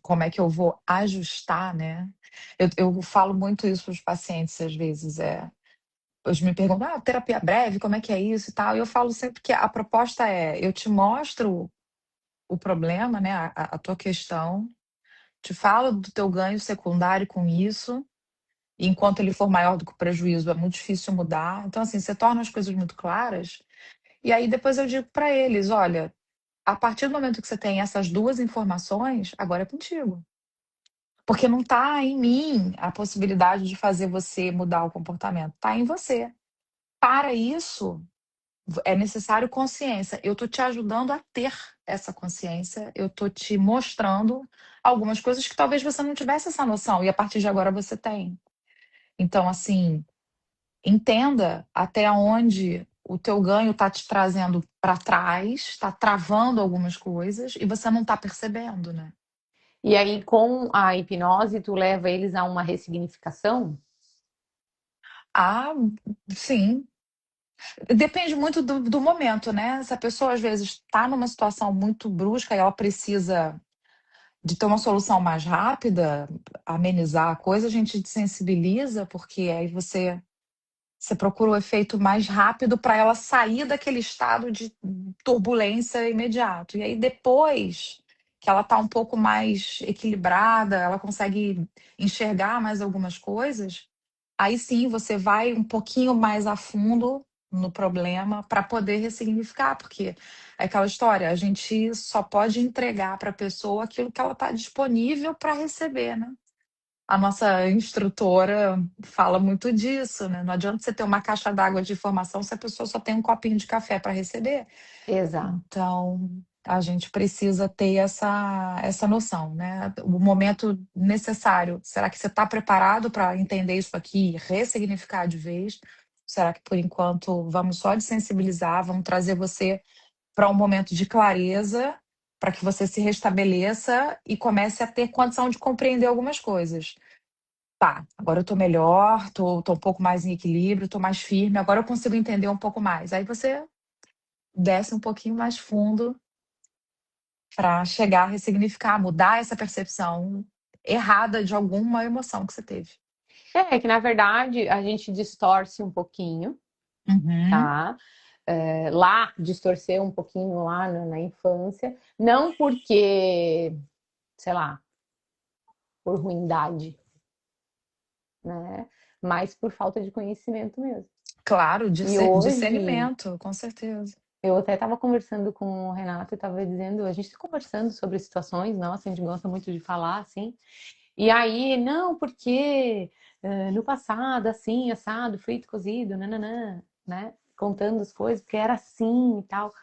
Como é que eu vou ajustar, né? Eu falo muito isso para os pacientes às vezes. Eles me perguntam, terapia breve, como é que é isso e tal? E eu falo sempre que a proposta é, eu te mostro o problema, né, a tua questão, te falo do teu ganho secundário com isso, e enquanto ele for maior do que o prejuízo, é muito difícil mudar. Então, assim, você torna as coisas muito claras, e aí depois eu digo para eles, olha, a partir do momento que você tem essas duas informações, agora é contigo. Porque não está em mim a possibilidade de fazer você mudar o comportamento, está em você. Para isso, é necessário consciência. Eu estou te ajudando a ter essa consciência, eu estou te mostrando algumas coisas que talvez você não tivesse essa noção, e a partir de agora você tem. Então, assim, entenda até onde o teu ganho está te trazendo para trás, está travando algumas coisas e você não está percebendo, né? E aí, com a hipnose, tu leva eles a uma ressignificação? Ah, sim. Depende muito do momento, né? Se a pessoa às vezes está numa situação muito brusca e ela precisa de ter uma solução mais rápida, amenizar a coisa, a gente sensibiliza, porque aí você procura o efeito mais rápido para ela sair daquele estado de turbulência imediato. E aí depois que ela está um pouco mais equilibrada, ela consegue enxergar mais algumas coisas, aí sim você vai um pouquinho mais a fundo no problema para poder ressignificar, porque é aquela história, a gente só pode entregar para a pessoa aquilo que ela está disponível para receber, né? A nossa instrutora fala muito disso, né? Não adianta você ter uma caixa d'água de informação se a pessoa só tem um copinho de café para receber. Exato. Então, a gente precisa ter essa noção, né? O momento necessário. Será que você está preparado para entender isso aqui e ressignificar de vez? Será que, por enquanto, vamos só desensibilizar, vamos trazer você para um momento de clareza, para que você se restabeleça e comece a ter condição de compreender algumas coisas? Tá, agora eu tô melhor, tô um pouco mais em equilíbrio, tô mais firme, agora eu consigo entender um pouco mais. Aí você desce um pouquinho mais fundo para chegar a ressignificar, mudar essa percepção errada de alguma emoção que você teve. É que, na verdade, a gente distorce um pouquinho, Uhum. tá? Lá, distorcer um pouquinho lá na infância, não porque, sei lá, por ruindade, né? Mas por falta de conhecimento mesmo. Claro, E hoje, discernimento, com certeza. eu até estava conversando com o Renato e estava dizendo, a gente está conversando sobre situações, nossa, a gente gosta muito de falar, assim. E aí, não, porque no passado, assim, assado, frito, cozido, nananã, né? Contando as coisas, porque era assim e tal.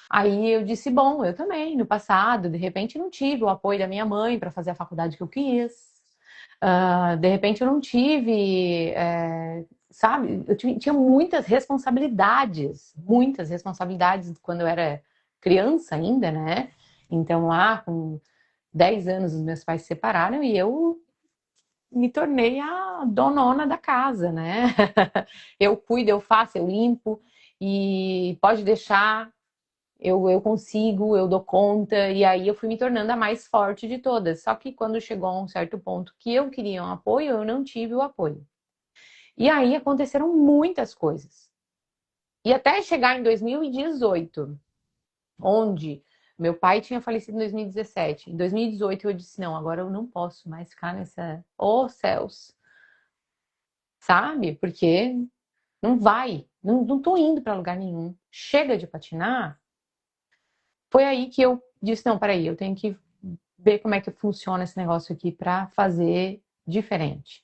Aí eu disse, bom, eu também, no passado, de repente não tive o apoio da minha mãe para fazer a faculdade que eu quis. De repente eu não tive, sabe? Eu tinha muitas responsabilidades quando eu era criança ainda, né? Então lá, com 10 anos, os meus pais se separaram e eu me tornei a donona da casa, né? Eu cuido, eu faço, eu limpo e pode deixar, eu consigo, eu dou conta, e aí eu fui me tornando a mais forte de todas. Só que quando chegou a um certo ponto que eu queria um apoio, eu não tive o apoio. E aí aconteceram muitas coisas. E até chegar em 2018, onde meu pai tinha falecido em 2017. Em 2018 eu disse: não, agora eu não posso mais ficar nessa. Oh, céus! Sabe? Porque não vai, não tô indo para lugar nenhum. Chega de patinar. Foi aí que eu disse: não, peraí, eu tenho que ver como é que funciona esse negócio aqui para fazer diferente.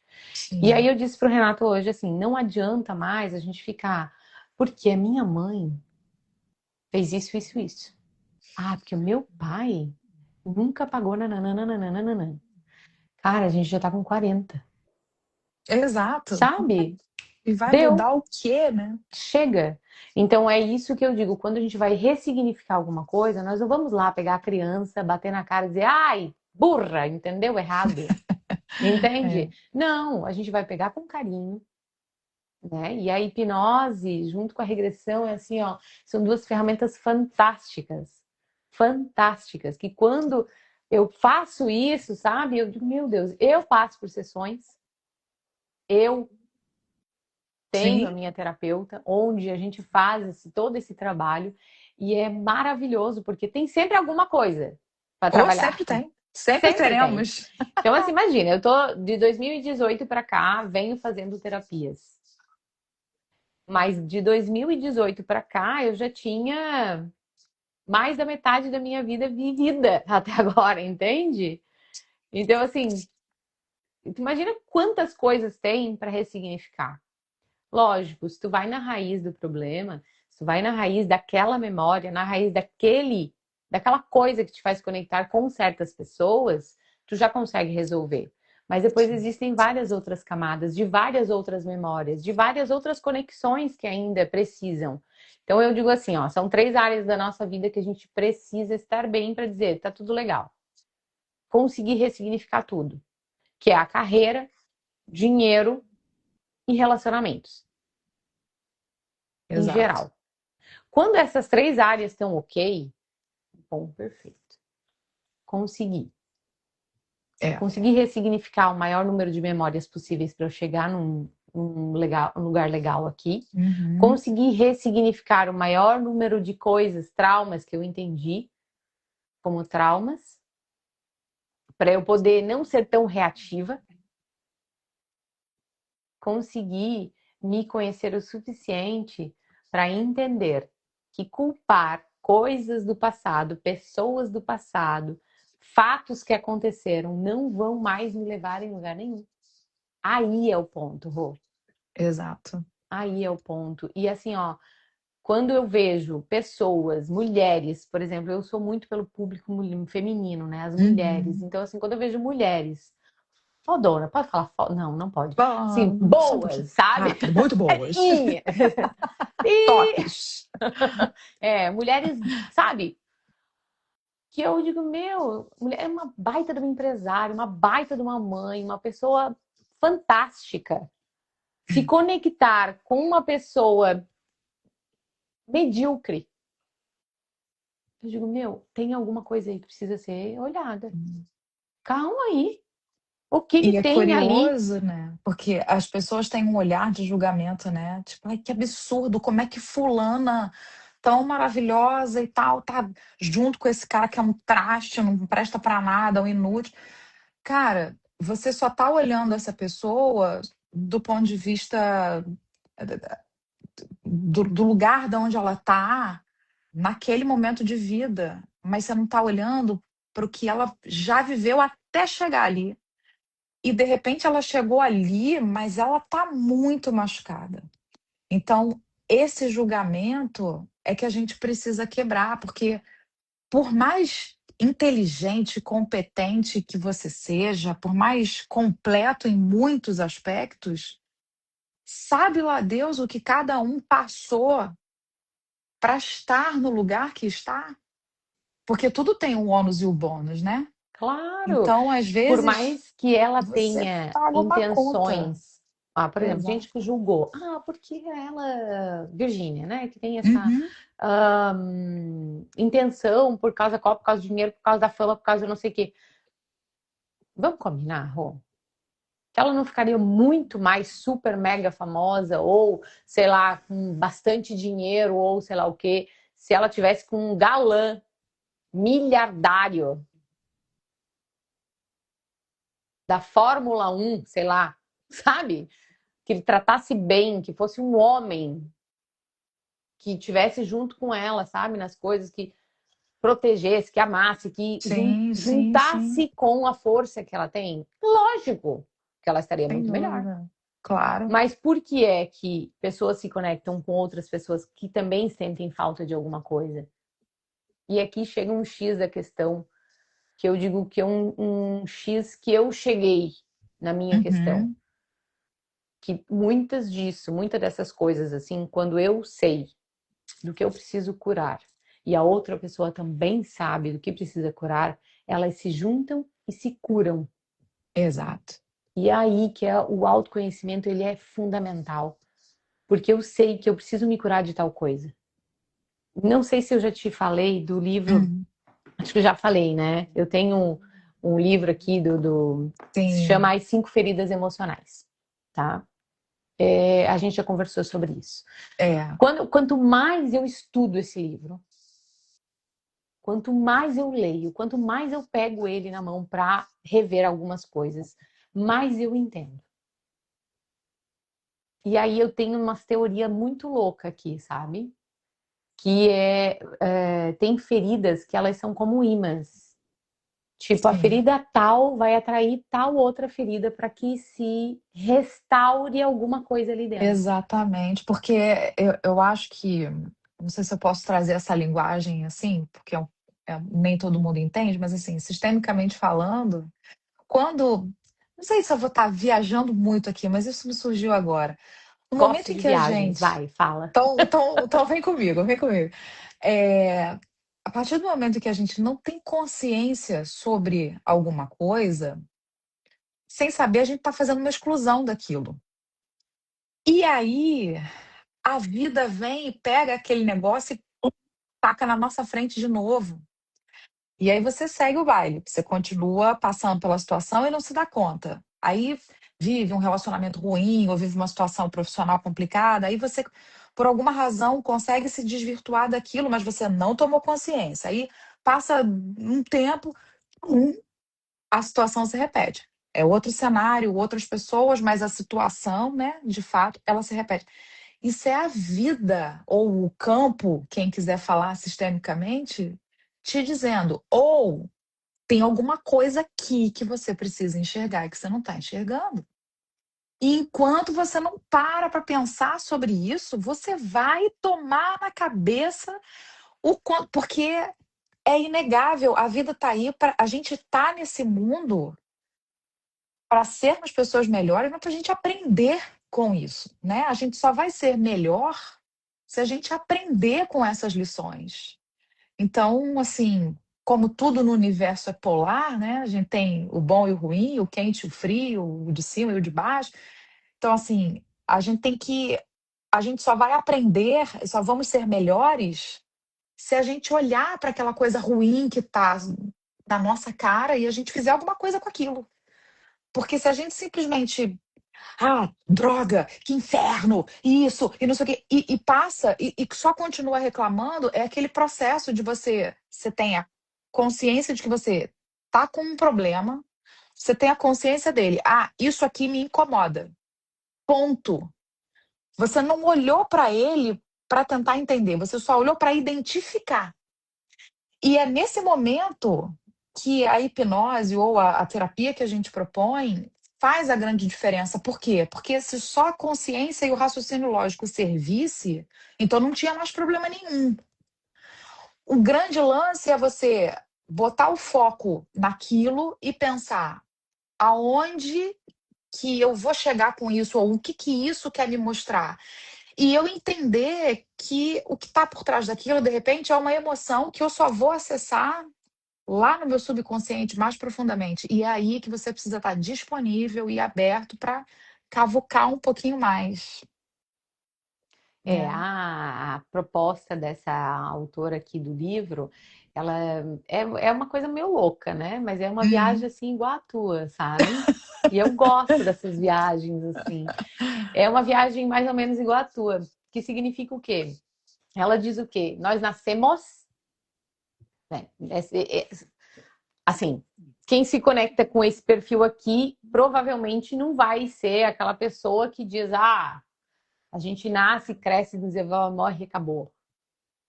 E aí Sim. eu disse pro Renato hoje assim, não adianta mais a gente ficar, porque a minha mãe fez isso, isso, isso. Ah, porque o meu pai nunca pagou nananana. Cara, a gente já tá com 40, Exato. sabe? E vai Deu, mudar o quê, né? chega. Então é isso que eu digo, quando a gente vai ressignificar alguma coisa, nós não vamos lá pegar a criança, bater na cara e dizer, ai, burra, entendeu errado. É, Entende? Não, a gente vai pegar com carinho, né? E a hipnose, junto com a regressão, é assim, ó, são duas ferramentas fantásticas, fantásticas, que quando eu faço isso, sabe? Eu digo, meu Deus, eu passo por sessões, eu tenho a sim. minha terapeuta, onde a gente faz todo esse trabalho, e é maravilhoso, porque tem sempre alguma coisa para Ou trabalhar. sempre tem. Sempre Sempre tem. teremos. Então, assim, imagina, eu tô de 2018 para cá, venho fazendo terapias. Mas de 2018 para cá, eu já tinha mais da metade da minha vida vivida até agora, entende? Então, assim, tu imagina quantas coisas tem para ressignificar. Lógico, se tu vai na raiz do problema, se tu vai na raiz daquela memória, na raiz daquela coisa que te faz conectar com certas pessoas, tu já consegue resolver. Mas depois existem várias outras camadas, de várias outras memórias, de várias outras conexões que ainda precisam. Então eu digo assim, ó, são 3 áreas da nossa vida que a gente precisa estar bem para dizer, tá tudo legal. Conseguir ressignificar tudo, que é a carreira, dinheiro e relacionamentos, em Exato. geral. Quando essas 3 áreas estão ok, bom, perfeito. Consegui. É. Consegui ressignificar o maior número de memórias possíveis para eu chegar um lugar legal aqui. Uhum. Consegui ressignificar o maior número de coisas, traumas que eu entendi como traumas, para eu poder não ser tão reativa. Consegui me conhecer o suficiente para entender que culpar coisas do passado, pessoas do passado, fatos que aconteceram não vão mais me levar em lugar nenhum. Aí é o ponto, Rô. Exato. Aí é o ponto. E assim, ó, quando eu vejo pessoas, mulheres, por exemplo, eu sou muito pelo público feminino, né? As mulheres. Uhum. Então, assim, quando eu vejo mulheres, fodona, pode falar foda? Não, não pode. Sim, Bom, só um boas, pouquinho. sabe? Rápido, muito boas. E, e Tops. mulheres, sabe? Que eu digo, meu, mulher é uma baita de uma empresária, uma baita de uma mãe, uma pessoa fantástica. Se conectar com uma pessoa medíocre, eu digo, meu, tem alguma coisa aí que precisa ser olhada. Calma aí. O que que E é tem ali? curioso, né? Porque as pessoas têm um olhar de julgamento, né? Tipo, ai, que absurdo, como é que fulana tão maravilhosa e tal, tá junto com esse cara que é um traste, não presta pra nada, um inútil. Cara, você só tá olhando essa pessoa do ponto de vista do lugar de onde ela tá naquele momento de vida, mas você não tá olhando para o que ela já viveu até chegar ali. E de repente ela chegou ali, mas ela tá muito machucada. Então, esse julgamento é que a gente precisa quebrar, porque por mais inteligente, competente que você seja, por mais completo em muitos aspectos, sabe lá Deus o que cada um passou para estar no lugar que está? Porque tudo tem o ônus e o bônus, né? Claro, Então, às por vezes, mais que ela você tenha paga uma conta. intenções, por exemplo, gente Exato. que julgou, porque ela, Virgínia, né, que tem essa Uhum. intenção por causa qual, por causa do dinheiro, por causa da fama, por causa de não sei o quê. Vamos combinar, Rô? Que ela não ficaria muito mais super mega famosa ou, sei lá, com bastante dinheiro ou sei lá o quê, se ela tivesse com um galã miliardário da Fórmula 1, sei lá, sabe? Que ele tratasse bem, que fosse um homem que tivesse junto com ela, sabe? Nas coisas, que protegesse, que amasse, que Sim, sim, sim. juntasse com a força que ela tem. Lógico que ela estaria Sem muito melhor. dúvida. Claro. Mas por que é que pessoas se conectam com outras pessoas que também sentem falta de alguma coisa? E aqui chega um X da questão, que eu digo que é um X que eu cheguei na minha questão. Uhum. Que muitas dessas coisas, assim, quando eu sei do que eu preciso curar e a outra pessoa também sabe do que precisa curar, elas se juntam e se curam. Exato. E é aí que o autoconhecimento ele é fundamental, porque eu sei que eu preciso me curar de tal coisa. Não sei se eu já te falei do livro, Uhum. acho que eu já falei, né? Eu tenho um livro aqui que se chama Sim. As Cinco Feridas Emocionais, tá? A gente já conversou sobre isso. É. Quanto mais eu estudo esse livro, quanto mais eu leio, quanto mais eu pego ele na mão para rever algumas coisas, mais eu entendo. E aí eu tenho uma teoria muito louca aqui, sabe? Que tem feridas que elas são como ímãs. Tipo, a Sim. ferida tal vai atrair tal outra ferida para que se restaure alguma coisa ali dentro. Exatamente. Porque eu acho que, não sei se eu posso trazer essa linguagem assim, porque nem todo mundo entende, mas assim, sistemicamente falando, quando. Não sei se eu vou estar viajando muito aqui, mas isso me surgiu agora. No momento Gosto em de que a viagens, gente. vai, fala. Então vem comigo, vem comigo. É, a partir do momento que a gente não tem consciência sobre alguma coisa, sem saber, a gente está fazendo uma exclusão daquilo. E aí, a vida vem e pega aquele negócio e taca na nossa frente de novo. E aí você segue o baile, você continua passando pela situação e não se dá conta. Aí vive um relacionamento ruim ou vive uma situação profissional complicada, aí você, por alguma razão, consegue se desvirtuar daquilo, mas você não tomou consciência. Aí passa um tempo, a situação se repete. É outro cenário, outras pessoas, mas a situação, né, de fato, ela se repete. Isso é a vida, ou o campo, quem quiser falar sistemicamente, te dizendo, ou tem alguma coisa aqui que você precisa enxergar e que você não está enxergando. E enquanto você não para pensar sobre isso, você vai tomar na cabeça o quanto, porque é inegável, a vida está aí para a gente tá nesse mundo para sermos pessoas melhores, mas para a gente aprender com isso, né? A gente só vai ser melhor se a gente aprender com essas lições. Então, assim, como tudo no universo é polar, né? A gente tem o bom e o ruim, o quente e o frio, o de cima e o de baixo. Então, assim, a gente só vai aprender, só vamos ser melhores se a gente olhar para aquela coisa ruim que está na nossa cara e a gente fizer alguma coisa com aquilo. Porque se a gente simplesmente, droga, que inferno, isso, e não sei o quê, e passa, e só continua reclamando, é aquele processo de você tem a consciência de que você tá com um problema, você tem a consciência dele, isso aqui me incomoda, ponto. Você não olhou para ele para tentar entender, você só olhou para identificar. E é nesse momento que a hipnose ou a terapia que a gente propõe faz a grande diferença. Por quê? Porque se só a consciência e o raciocínio lógico servisse, então não tinha mais problema nenhum. O grande lance é você botar o foco naquilo e pensar aonde que eu vou chegar com isso, ou o que isso quer me mostrar. E eu entender que o que está por trás daquilo, de repente, é uma emoção que eu só vou acessar lá no meu subconsciente mais profundamente. E é aí que você precisa estar disponível e aberto para cavucar um pouquinho mais. Né? A proposta dessa autora aqui do livro, ela é uma coisa meio louca, né? Mas é uma viagem Uhum. assim igual a tua, sabe? E eu gosto dessas viagens assim. É uma viagem mais ou menos igual a tua, que significa o quê? Ela diz o quê? Nós nascemos, né? Assim, quem se conecta com esse perfil aqui provavelmente não vai ser aquela pessoa que diz, a gente nasce, cresce, desenvolve, morre e acabou,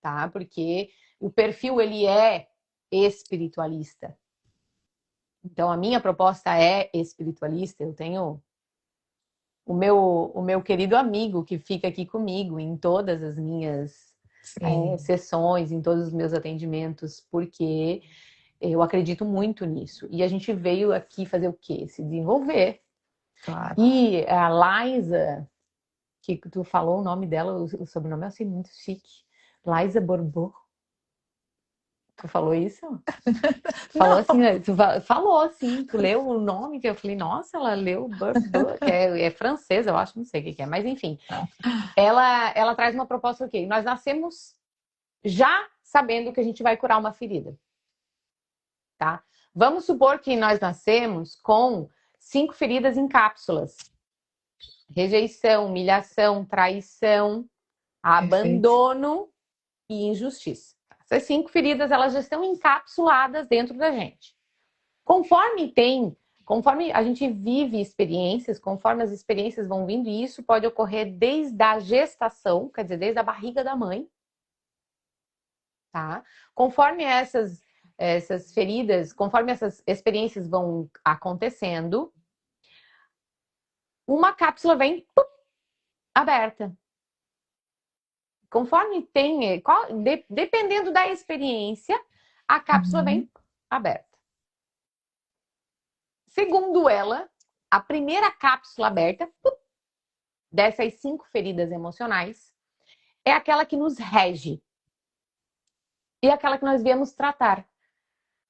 tá? Porque o perfil, ele é espiritualista. Então, a minha proposta é espiritualista. Eu tenho o meu querido amigo que fica aqui comigo em todas as minhas Sim, sessões, em todos os meus atendimentos, porque eu acredito muito nisso. E a gente veio aqui fazer o quê? Se desenvolver. claro. E a Liza, que tu falou o nome dela, o sobrenome é assim muito chique. Liza Borbor. Tu falou isso? Tu falou assim, Não, né? Falou assim, tu leu o nome que eu falei, nossa, ela leu Borbor, que é francês, eu acho, não sei o que que é, mas enfim. Ela traz uma proposta o quê? Nós nascemos já sabendo que a gente vai curar uma ferida, tá? Vamos supor que nós nascemos com 5 feridas em cápsulas. Rejeição, humilhação, traição, perfeito. abandono e injustiça. Essas 5 feridas, elas já estão encapsuladas dentro da gente. Conforme a gente vive experiências, conforme as experiências vão vindo, e isso pode ocorrer desde a gestação, quer dizer, desde a barriga da mãe, tá? Conforme essas feridas, conforme essas experiências vão acontecendo, uma cápsula vem aberta. Conforme tem, dependendo da experiência, a cápsula Uhum. vem aberta. Segundo ela, a primeira cápsula aberta dessas 5 feridas emocionais é aquela que nos rege. E aquela que nós viemos tratar.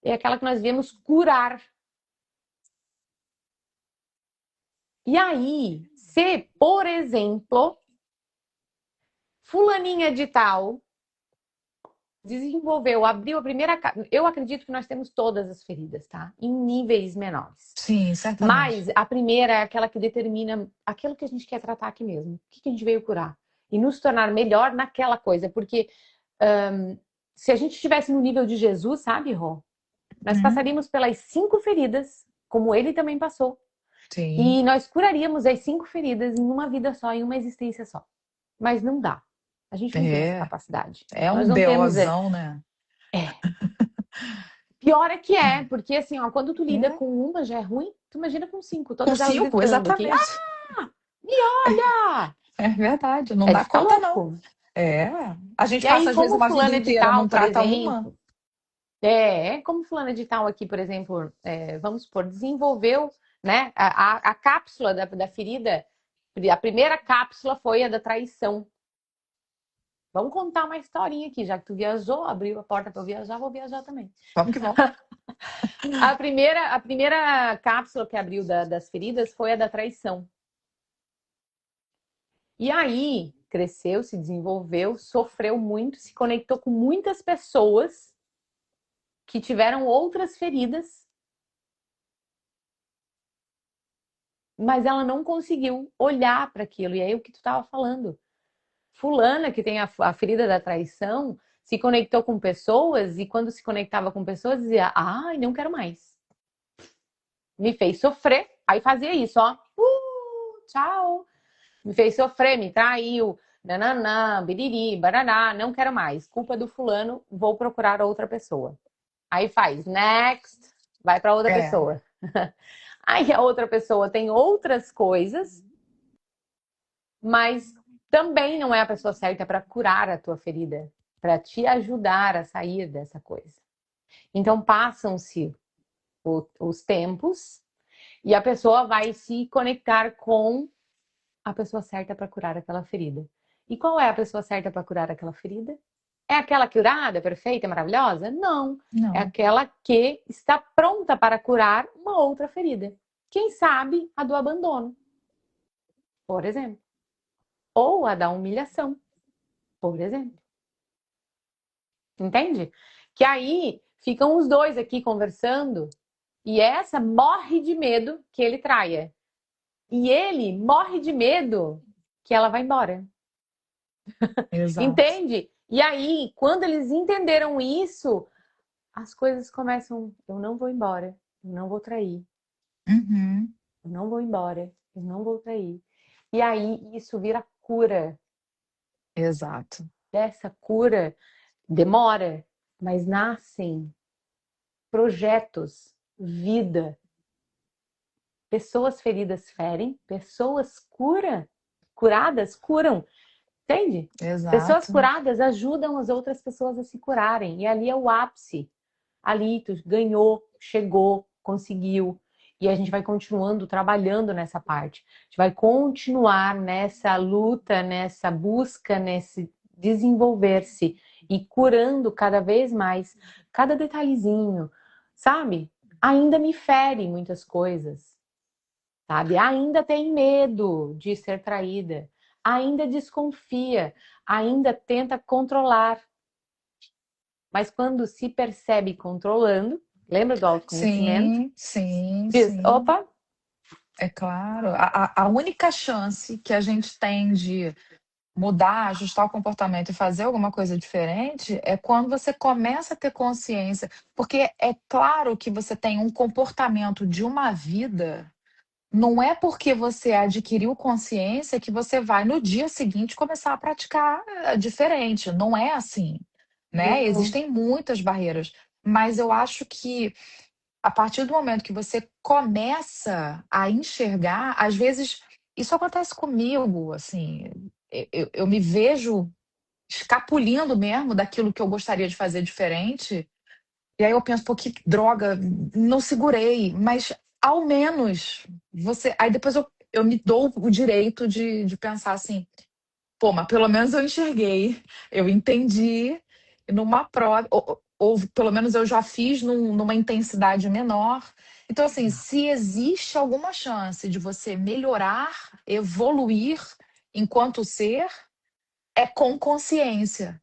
É aquela que nós viemos curar. E aí, se, por exemplo, fulaninha de tal desenvolveu, abriu a primeira. Eu acredito que nós temos todas as feridas, tá? Em níveis menores. Sim, certamente. Mas a primeira é aquela que determina aquilo que a gente quer tratar aqui mesmo. O que a gente veio curar? E nos tornar melhor naquela coisa. Porque se a gente estivesse no nível de Jesus, sabe, Rô? Nós Uhum. passaríamos pelas 5 feridas, como ele também passou. Sim, E nós curaríamos as 5 feridas em uma vida só, em uma existência só. mas não dá. A gente não tem essa É, capacidade. é Nós um não temos. BOzão, né? Pior é que é, porque assim, ó, quando tu lida É. com uma já é ruim, tu imagina com 5, Com todas elas 5, gritando aqui. Ah, exatamente. me olha! É verdade, não É de dá ficar conta, não. louco. É. A gente E passa, aí, às vezes, como uma vida fulana de inteira, tal, não por trata uma. exemplo, como fulana de tal aqui, por exemplo, vamos supor, desenvolveu, né, a cápsula da ferida, a primeira cápsula foi a da traição. Vamos contar uma historinha aqui, já que tu viajou, abriu a porta para eu viajar, vou viajar também. Vamos que vamos. A primeira cápsula que abriu das feridas foi a da traição. E aí, cresceu, se desenvolveu, sofreu muito, se conectou com muitas pessoas que tiveram outras feridas, mas ela não conseguiu olhar para aquilo. E aí, o que tu estava falando? Fulana, que tem a ferida da traição, se conectou com pessoas e quando se conectava com pessoas dizia: ai, não quero mais. Me fez sofrer. Aí fazia isso, ó. Tchau. Me fez sofrer, me traiu. Nananã, biriri, barará, não quero mais. Culpa do fulano, vou procurar outra pessoa. Aí faz next, vai para outra É, pessoa. Aí a outra pessoa tem outras coisas, mas também não é a pessoa certa para curar a tua ferida, para te ajudar a sair dessa coisa. Então passam-se os tempos e a pessoa vai se conectar com a pessoa certa para curar aquela ferida. E qual é a pessoa certa para curar aquela ferida? É aquela curada, perfeita, maravilhosa? Não. É não. aquela que está pronta para curar uma outra ferida. Quem sabe a do abandono, por exemplo. Ou a da humilhação, por exemplo. Entende? Que aí ficam os dois aqui conversando e essa morre de medo que ele traia. E ele morre de medo que ela vá embora. Exato. Entende? E aí, quando eles entenderam isso, as coisas começam. Eu não vou embora, eu não vou trair, Uhum, eu não vou embora, eu não vou trair. E aí, isso vira cura. exato. Dessa cura demora, mas nascem projetos, vida. Pessoas feridas ferem, pessoas curadas curam. Entende? Pessoas Exato. curadas ajudam as outras pessoas a se curarem. E ali é o ápice. Ali tu ganhou, chegou, conseguiu. E a gente vai continuando trabalhando nessa parte. A gente vai continuar nessa luta, nessa busca, nesse desenvolver-se e curando cada vez mais cada detalhezinho, sabe? Ainda me fere muitas coisas, sabe? Ainda tem medo de ser traída, ainda desconfia, ainda tenta controlar. Mas quando se percebe controlando, lembra do autoconhecimento? Sim, sim, Diz, sim. opa, É claro. A única chance que a gente tem de mudar, ajustar o comportamento e fazer alguma coisa diferente é quando você começa a ter consciência. Porque é claro que você tem um comportamento de uma vida. Não é porque você adquiriu consciência que você vai no dia seguinte começar a praticar diferente. Não é assim, né? não. Existem muitas barreiras, mas eu acho que a partir do momento que você começa a enxergar, às vezes isso acontece comigo, assim, eu me vejo escapulindo mesmo daquilo que eu gostaria de fazer diferente. E aí eu penso, pô, que droga, não segurei, mas ao menos você. Aí depois eu me dou o direito de pensar assim, pô, mas pelo menos eu enxerguei, eu entendi numa prova, ou pelo menos eu já fiz numa intensidade menor. Então, assim, se existe alguma chance de você melhorar, evoluir enquanto ser, é com consciência.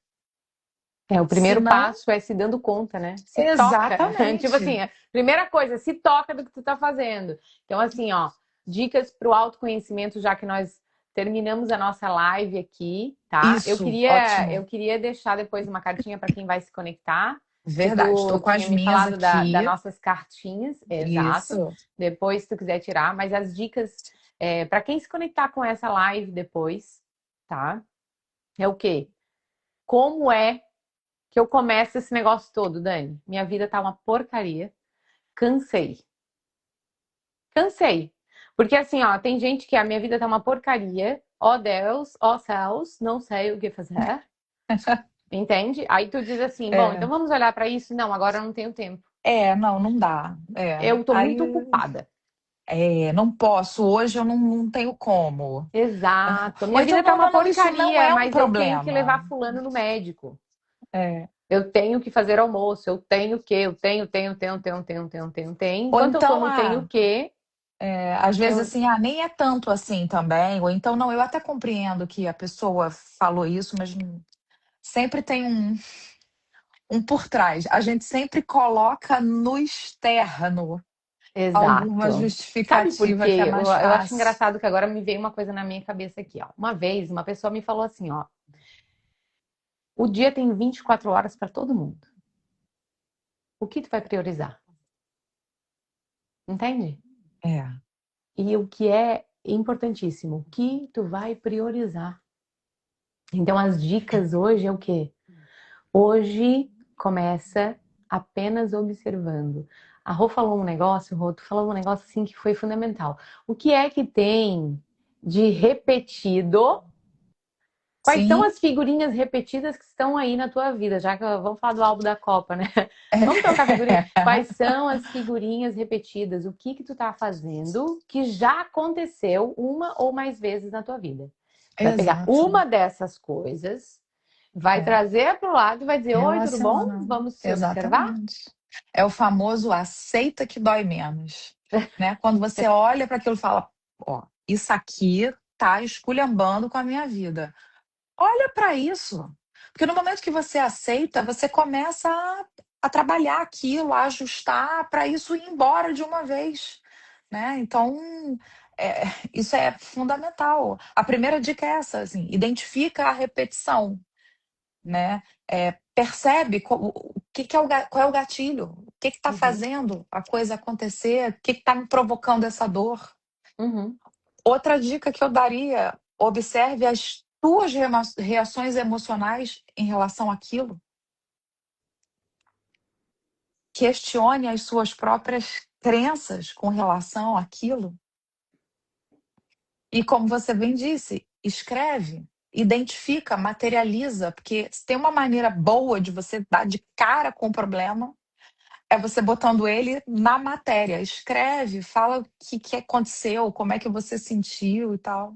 O Se primeiro não, passo é se dando conta, né? Se toca. Tipo exatamente. assim, a primeira coisa, se toca do que tu tá fazendo. Então, assim, ó, dicas para o autoconhecimento, já que nós terminamos a nossa live aqui, tá? Eu Isso, queria, ótimo. eu queria deixar depois uma cartinha para quem vai se conectar, que Verdade. Estou tu com tinha as me minhas falado das aqui. nossas cartinhas, exato. Isso. Depois, se tu quiser tirar, mas as dicas para quem se conectar com essa live depois, tá? É o quê? Como é que eu começo esse negócio todo, Dani? Minha vida tá uma porcaria. Cansei. Cansei. Porque assim, ó, tem gente que a minha vida tá uma porcaria. Ó Deus, ó céus, não sei o que fazer. Entende? Aí tu diz assim, bom, então É, vamos olhar pra isso? Não, agora eu não tenho tempo. não, não dá. Eu tô Aí, muito ocupada. não posso, hoje eu não tenho como. Exato. Ou Minha então, vida tá não, uma não, não, isso não porcaria, é um mas eu tenho que problema. levar fulano no médico. É. Eu tenho que fazer almoço, eu tenho que, eu tenho. Ou Enquanto eu tô então, no tenho que, às vezes eu. assim, nem é tanto assim também. Ou então, não, eu até compreendo que a pessoa falou isso, mas sempre tem um por trás. A gente sempre coloca no externo alguma Exato. Sabe por justificativa que é quê? Eu, mais eu acho fácil. engraçado que agora me veio uma coisa na minha cabeça aqui, ó. Uma vez, uma pessoa me falou assim, ó, o dia tem 24 horas para todo mundo. O que tu vai priorizar? Entende? É, E o que é importantíssimo, o que tu vai priorizar? Então, as dicas hoje é o quê? Hoje começa apenas observando. A Rô falou um negócio, Rô, tu falou um negócio assim que foi fundamental. O que é que tem de repetido? Quais são sim. as figurinhas repetidas que estão aí na tua vida? Já que vamos falar do álbum da Copa, né? Vamos trocar figurinha. Quais são as figurinhas repetidas? O que que tu tá fazendo que já aconteceu uma ou mais vezes na tua vida? Tu vai pegar Exato. uma dessas coisas, vai É. trazer para o lado e vai dizer: Oi, tudo bom? Relaciona. Vamos se observar? Exatamente. É o famoso aceita que dói menos, né? Quando você olha para aquilo e fala, ó, isso aqui tá esculhambando com a minha vida. Olha para isso. Porque no momento que você aceita, você começa a trabalhar aquilo, a ajustar para isso ir embora de uma vez, né? Então, é, isso é fundamental. A primeira dica é essa, assim, identifica a repetição, né? Percebe o que que é qual é o gatilho, o que está Uhum, fazendo a coisa acontecer, o que está me provocando essa dor. uhum, Outra dica que eu daria: observe as tuas reações emocionais em relação àquilo, questione as suas próprias crenças com relação àquilo. E como você bem disse, escreve, identifica, materializa, porque se tem uma maneira boa de você dar de cara com o problema, é você botando ele na matéria. Escreve, fala o que aconteceu, como é que você sentiu e tal.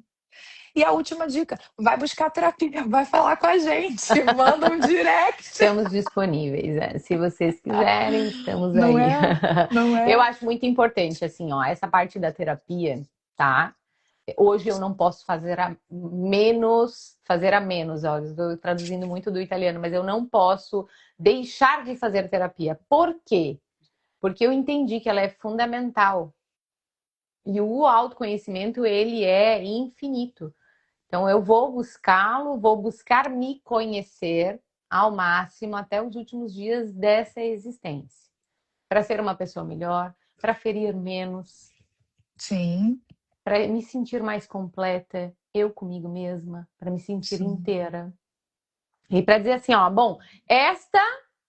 E a última dica, vai buscar terapia, vai falar com a gente, manda um direct. estamos disponíveis, né? Se vocês quiserem, estamos Não aí. é? Não Eu é? acho muito importante, assim, ó, essa parte da terapia, tá? Hoje eu não posso fazer a menos, ó, eu estou traduzindo muito do italiano, mas eu não posso deixar de fazer terapia. Por quê? Porque eu entendi que ela é fundamental. E o autoconhecimento, ele é infinito. Então eu vou buscá-lo, vou buscar me conhecer ao máximo até os últimos dias dessa existência, para ser uma pessoa melhor, para ferir menos, Sim, para me sentir mais completa, eu comigo mesma, para me sentir sim. inteira. E para dizer assim, ó, bom, esta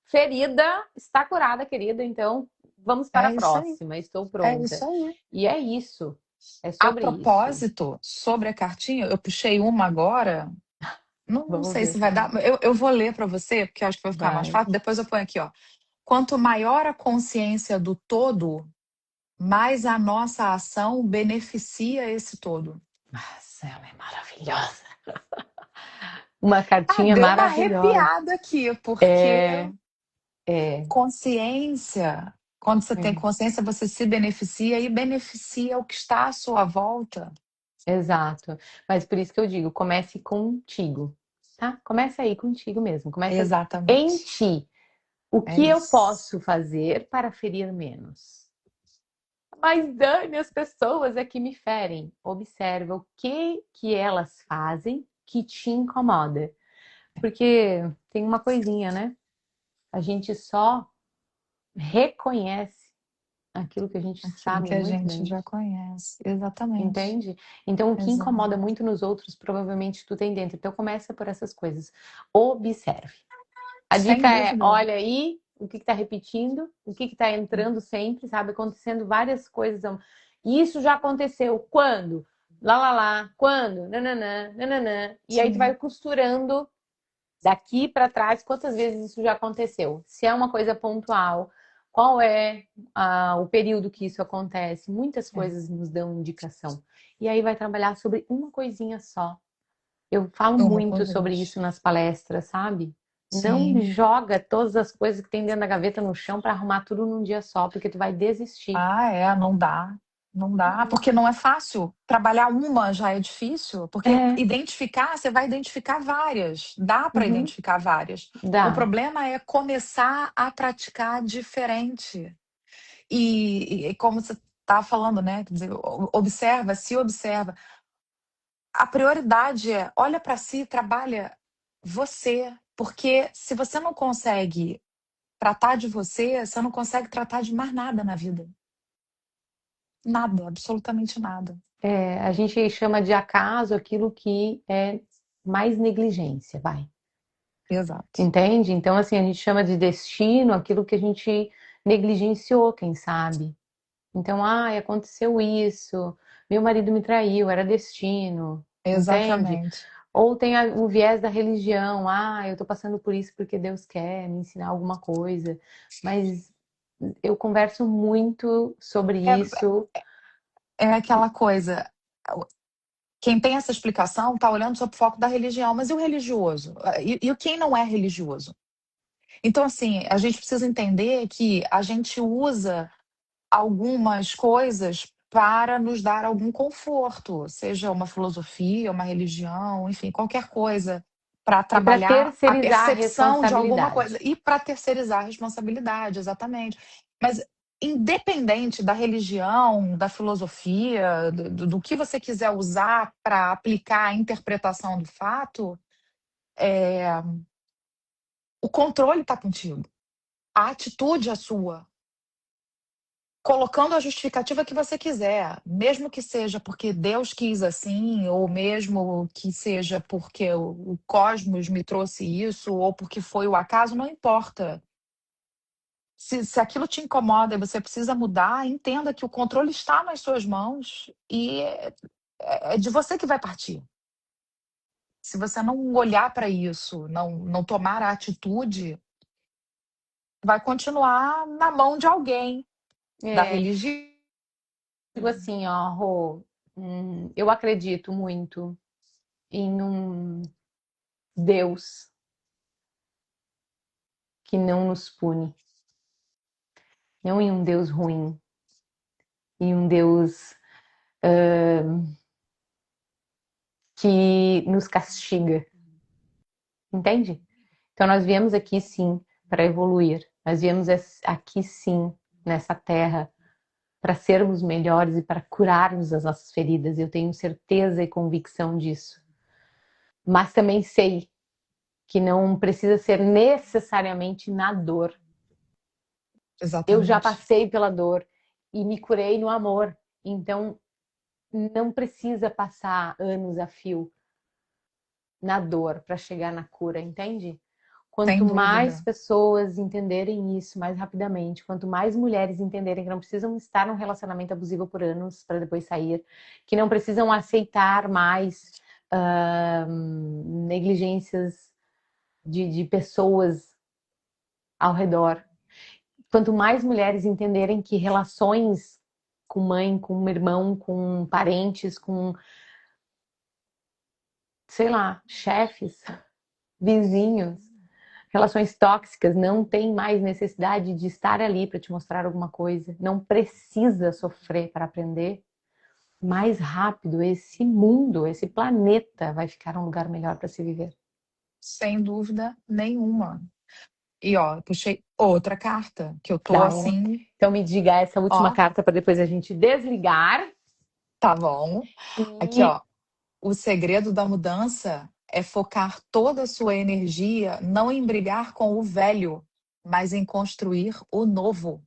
ferida está curada, querida, então vamos para a É isso aí. próxima, estou É isso pronta. aí. E é isso, é A sobre isso. propósito, sobre a cartinha, eu puxei uma agora. Não Vamos sei ver o se que vai dar. tem. Eu vou ler para você, porque eu acho que vai ficar mais Vai. fácil. Depois eu ponho aqui, ó. Quanto maior a consciência do todo, mais a nossa ação beneficia esse todo. Nossa, ela é maravilhosa. Uma Ah, cartinha deu uma maravilhosa. arrepiada aqui, porque É, é, consciência, quando você tem é, consciência, você se beneficia e beneficia o que está à sua volta. exato. Mas por isso que eu digo, comece contigo, tá? Comece aí contigo mesmo. Começa em Exatamente. ti. O É que eu isso. posso fazer para ferir menos? Mas Dani, as pessoas é que me ferem. Observa o que elas fazem que te incomoda. Porque tem uma coisinha, né? A gente só reconhece aquilo que a gente Aquilo sabe que a muito gente bem. já conhece. Exatamente. Entende? Então, o que incomoda Exato. muito nos outros, provavelmente tu tem dentro. Então, começa por essas coisas. Observe. A Sem dica é, dúvida. olha aí o que está repetindo, o que está entrando sempre, sabe? Acontecendo várias coisas. Isso já aconteceu. Quando? Lá. Quando? Nananã, nananã. E aí tu vai Sim. costurando daqui para trás quantas vezes isso já aconteceu. Se é uma coisa pontual, qual é o período que isso acontece? Muitas É. coisas nos dão indicação. E aí vai trabalhar sobre uma coisinha só. Eu falo Uma muito por sobre vez. isso nas palestras, sabe? Não Sim. joga todas as coisas que tem dentro da gaveta no chão para arrumar tudo num dia só, porque tu vai desistir. Ah, é, não dá. Não dá, porque não é fácil. Trabalhar uma já é difícil, porque É, identificar, você vai identificar várias. Dá para uhum, identificar várias. O dá. problema é começar a praticar diferente. E como você está falando, né? Quer dizer, observa, se observa. A prioridade é olha para si, trabalha você. Porque se você não consegue tratar de você, você não consegue tratar de mais nada na vida. Nada, absolutamente nada. É, a gente chama de acaso aquilo que é mais negligência, vai. Exato. Entende? Então, assim, a gente chama de destino aquilo que a gente negligenciou, quem sabe. Então, aconteceu isso, meu marido me traiu, era destino, entende? Exatamente. Ou tem o viés da religião, eu tô passando por isso porque Deus quer me ensinar alguma coisa. Mas eu converso muito sobre É, isso. é aquela coisa. Quem tem essa explicação está olhando sob o foco da religião, mas e o religioso? E quem não é religioso? Então, assim, a gente precisa entender que a gente usa algumas coisas para nos dar algum conforto, seja uma filosofia, uma religião, enfim, qualquer coisa para E para trabalhar a terceirizar a percepção de alguma coisa responsabilidade. e para terceirizar a responsabilidade, exatamente. Mas independente da religião, da filosofia, do que você quiser usar para aplicar a interpretação do fato, o controle está contigo. A atitude é sua. Colocando a justificativa que você quiser, mesmo que seja porque Deus quis assim, ou mesmo que seja porque o cosmos me trouxe isso, ou porque foi o acaso, não importa. Se aquilo te incomoda e você precisa mudar, entenda que o controle está nas suas mãos e é de você que vai partir. Se você não olhar para isso, não tomar a atitude, vai continuar na mão de alguém, da É, religião. digo assim, ó, Rô, eu acredito muito em um Deus que não nos pune, não em um Deus ruim, em um Deus que nos castiga, entende? Então nós viemos aqui sim para evoluir, nós viemos aqui sim nessa terra para sermos melhores e para curarmos as nossas feridas. Eu tenho certeza e convicção disso. Mas também sei que não precisa ser necessariamente na dor. Eu já Exatamente. passei pela dor e me curei no amor. Então não precisa passar anos a fio na dor para chegar na cura, entende? Quanto Sem mais dúvida. pessoas entenderem isso mais rapidamente, quanto mais mulheres entenderem que não precisam estar num relacionamento abusivo por anos para depois sair, que não precisam aceitar mais negligências de pessoas ao redor, quanto mais mulheres entenderem que relações com mãe, com irmão, com parentes, com, sei lá, chefes, vizinhos, relações tóxicas, não tem mais necessidade de estar ali para te mostrar alguma coisa, não precisa sofrer para aprender. Mais rápido esse mundo, esse planeta vai ficar um lugar melhor para se viver. Sem dúvida nenhuma. E ó, puxei outra carta, que eu tô Dá uma. assim, Então me diga essa última ó, carta para depois a gente desligar. tá bom. Aqui, E ó, o segredo da mudança é focar toda a sua energia não em brigar com o velho, mas em construir o novo.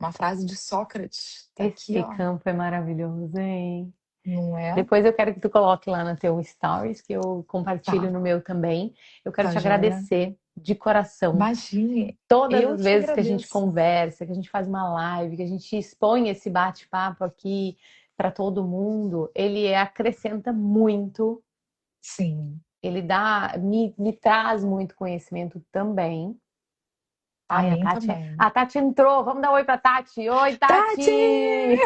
Uma frase de Sócrates. Tá aqui, Esse ó. campo é maravilhoso, hein? Não é? Depois eu quero que tu coloque lá no teu stories, que eu compartilho Tá, no meu também. Eu quero tá te joia. agradecer de coração. Imagine, Todas eu as te vezes que a gente agradeço. conversa, que a gente faz uma live, que a gente expõe esse bate-papo aqui para todo mundo, ele acrescenta muito, Sim. ele dá, me traz muito conhecimento também. A Ai, mim também. a Tati entrou. Vamos dar oi pra Tati. Oi, Tati! Tati!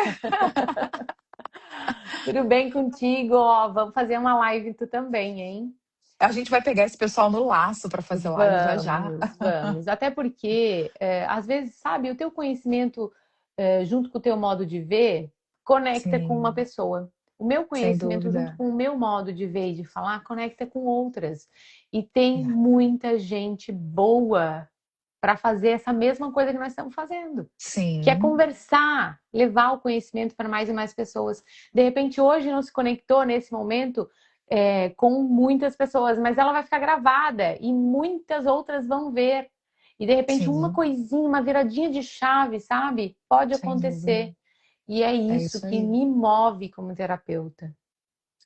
Tudo bem contigo? Ó, vamos fazer uma live tu também, hein? A gente vai pegar esse pessoal no laço para fazer live já já. Vamos, vamos. Até porque, às vezes, sabe, o teu conhecimento, junto com o teu modo de ver, conecta com uma Sim, pessoa. O meu sem conhecimento, junto dúvida. com o meu modo de ver e de falar, conecta com outras. E tem É. muita gente boa para fazer essa mesma coisa que nós estamos fazendo, que é Sim, conversar, levar o conhecimento para mais e mais pessoas. De repente, hoje não se conectou nesse momento com muitas pessoas, mas ela vai ficar gravada e muitas outras vão ver. E de repente, uma sim, coisinha, uma viradinha de chave, sabe? Pode sem dúvida. acontecer. E é É isso isso que aí. me move como terapeuta.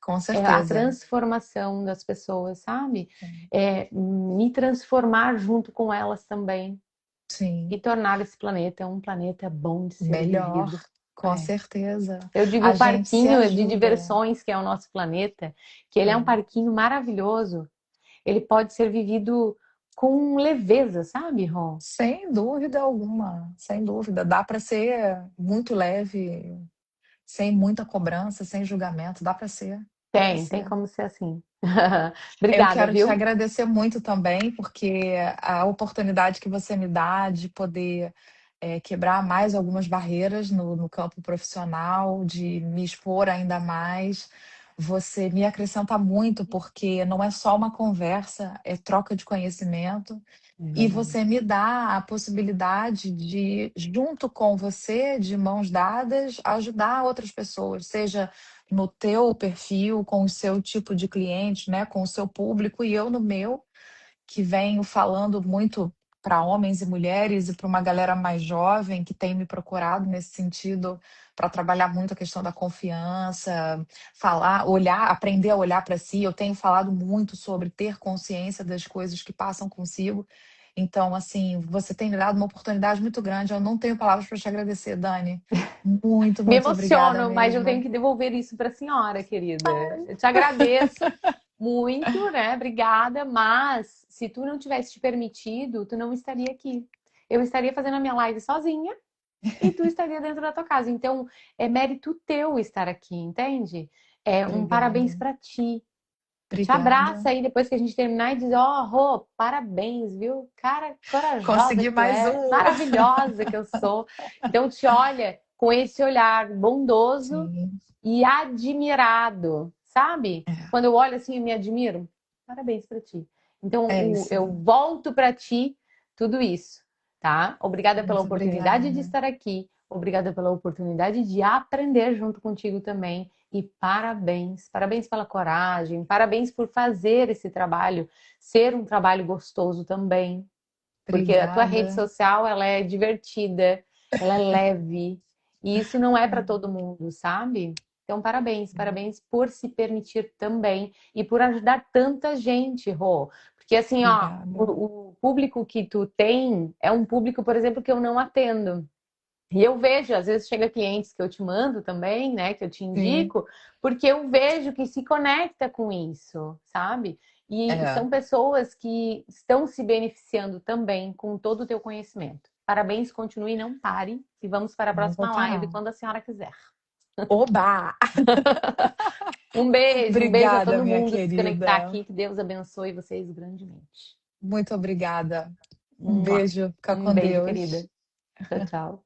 Com É a certeza. transformação das pessoas, sabe? Sim. É me transformar junto com elas também e Sim. tornar esse planeta um planeta bom de ser Melhor, vivido. com É. certeza. Eu digo A o gente se parquinho de ajuda. diversões que é o nosso planeta, que ele é um É. parquinho maravilhoso. Ele pode ser vivido com leveza, sabe, Ron? Sem dúvida alguma, sem dúvida. Dá para ser muito leve, sem muita cobrança, sem julgamento. Dá para Tem ser. como ser assim. Eu Obrigada, quero te viu? agradecer muito também, porque a oportunidade que você me dá de poder quebrar mais algumas barreiras no campo profissional, de me expor ainda mais, você me acrescenta muito, porque não é só uma conversa, é troca de conhecimento. É E verdade. você me dá a possibilidade de, junto com você, de mãos dadas, ajudar outras pessoas, seja no teu perfil, com o seu tipo de cliente, né, com o seu público, e eu no meu, que venho falando muito para homens e mulheres e para uma galera mais jovem que tem me procurado nesse sentido para trabalhar muito a questão da confiança, falar, olhar, aprender a olhar para si. Eu tenho falado muito sobre ter consciência das coisas que passam consigo. Então, assim, você tem me dado uma oportunidade muito grande. Eu não tenho palavras para te agradecer, Dani. Muito, Me muito obrigada emociono, mas eu tenho mesmo. que devolver isso para a senhora, querida. Eu te agradeço muito, né? Obrigada, mas se tu não tivesse te permitido, tu não estaria aqui. Eu estaria fazendo a minha live sozinha e tu estaria dentro da tua casa. Então, é mérito teu estar aqui, entende? É um Obrigada. parabéns para ti. Te Obrigada. abraça aí depois que a gente terminar e diz: Ó, Rô, parabéns, viu? Cara, corajosa Consegui que tu mais é, um. maravilhosa que eu sou. Então, te olha com esse olhar bondoso Sim, e admirado, sabe? é, Quando eu olho assim e me admiro, parabéns para ti. Então, é isso eu aí. volto para ti tudo isso, tá? Obrigada pela Muito oportunidade de obrigada. estar aqui, obrigada pela oportunidade de aprender junto contigo também. E parabéns, parabéns pela coragem, parabéns por fazer esse trabalho ser um trabalho gostoso também, porque a tua rede Obrigada. social ela é divertida, ela é leve, e isso não é para É, todo mundo, sabe? Então, parabéns, parabéns por se permitir também e por ajudar tanta gente, Rô. Porque assim, ó, obrigada. o público que tu tem é um público, por exemplo, que eu não atendo. E eu vejo, às vezes chega clientes que eu te mando também, né, que eu te Sim, indico, porque eu vejo que se conecta com isso, sabe? E é, são pessoas que estão se beneficiando também com todo o teu conhecimento. Parabéns, continue, não pare e vamos para a não vou próxima live parar. quando a senhora quiser. Oba! Um beijo a Obrigada, todo minha mundo que se conectar querida. aqui, que Deus abençoe vocês grandemente. Muito obrigada. Um Mua. beijo. Fica Um com beijo, querida. Deus. Tchau, tchau.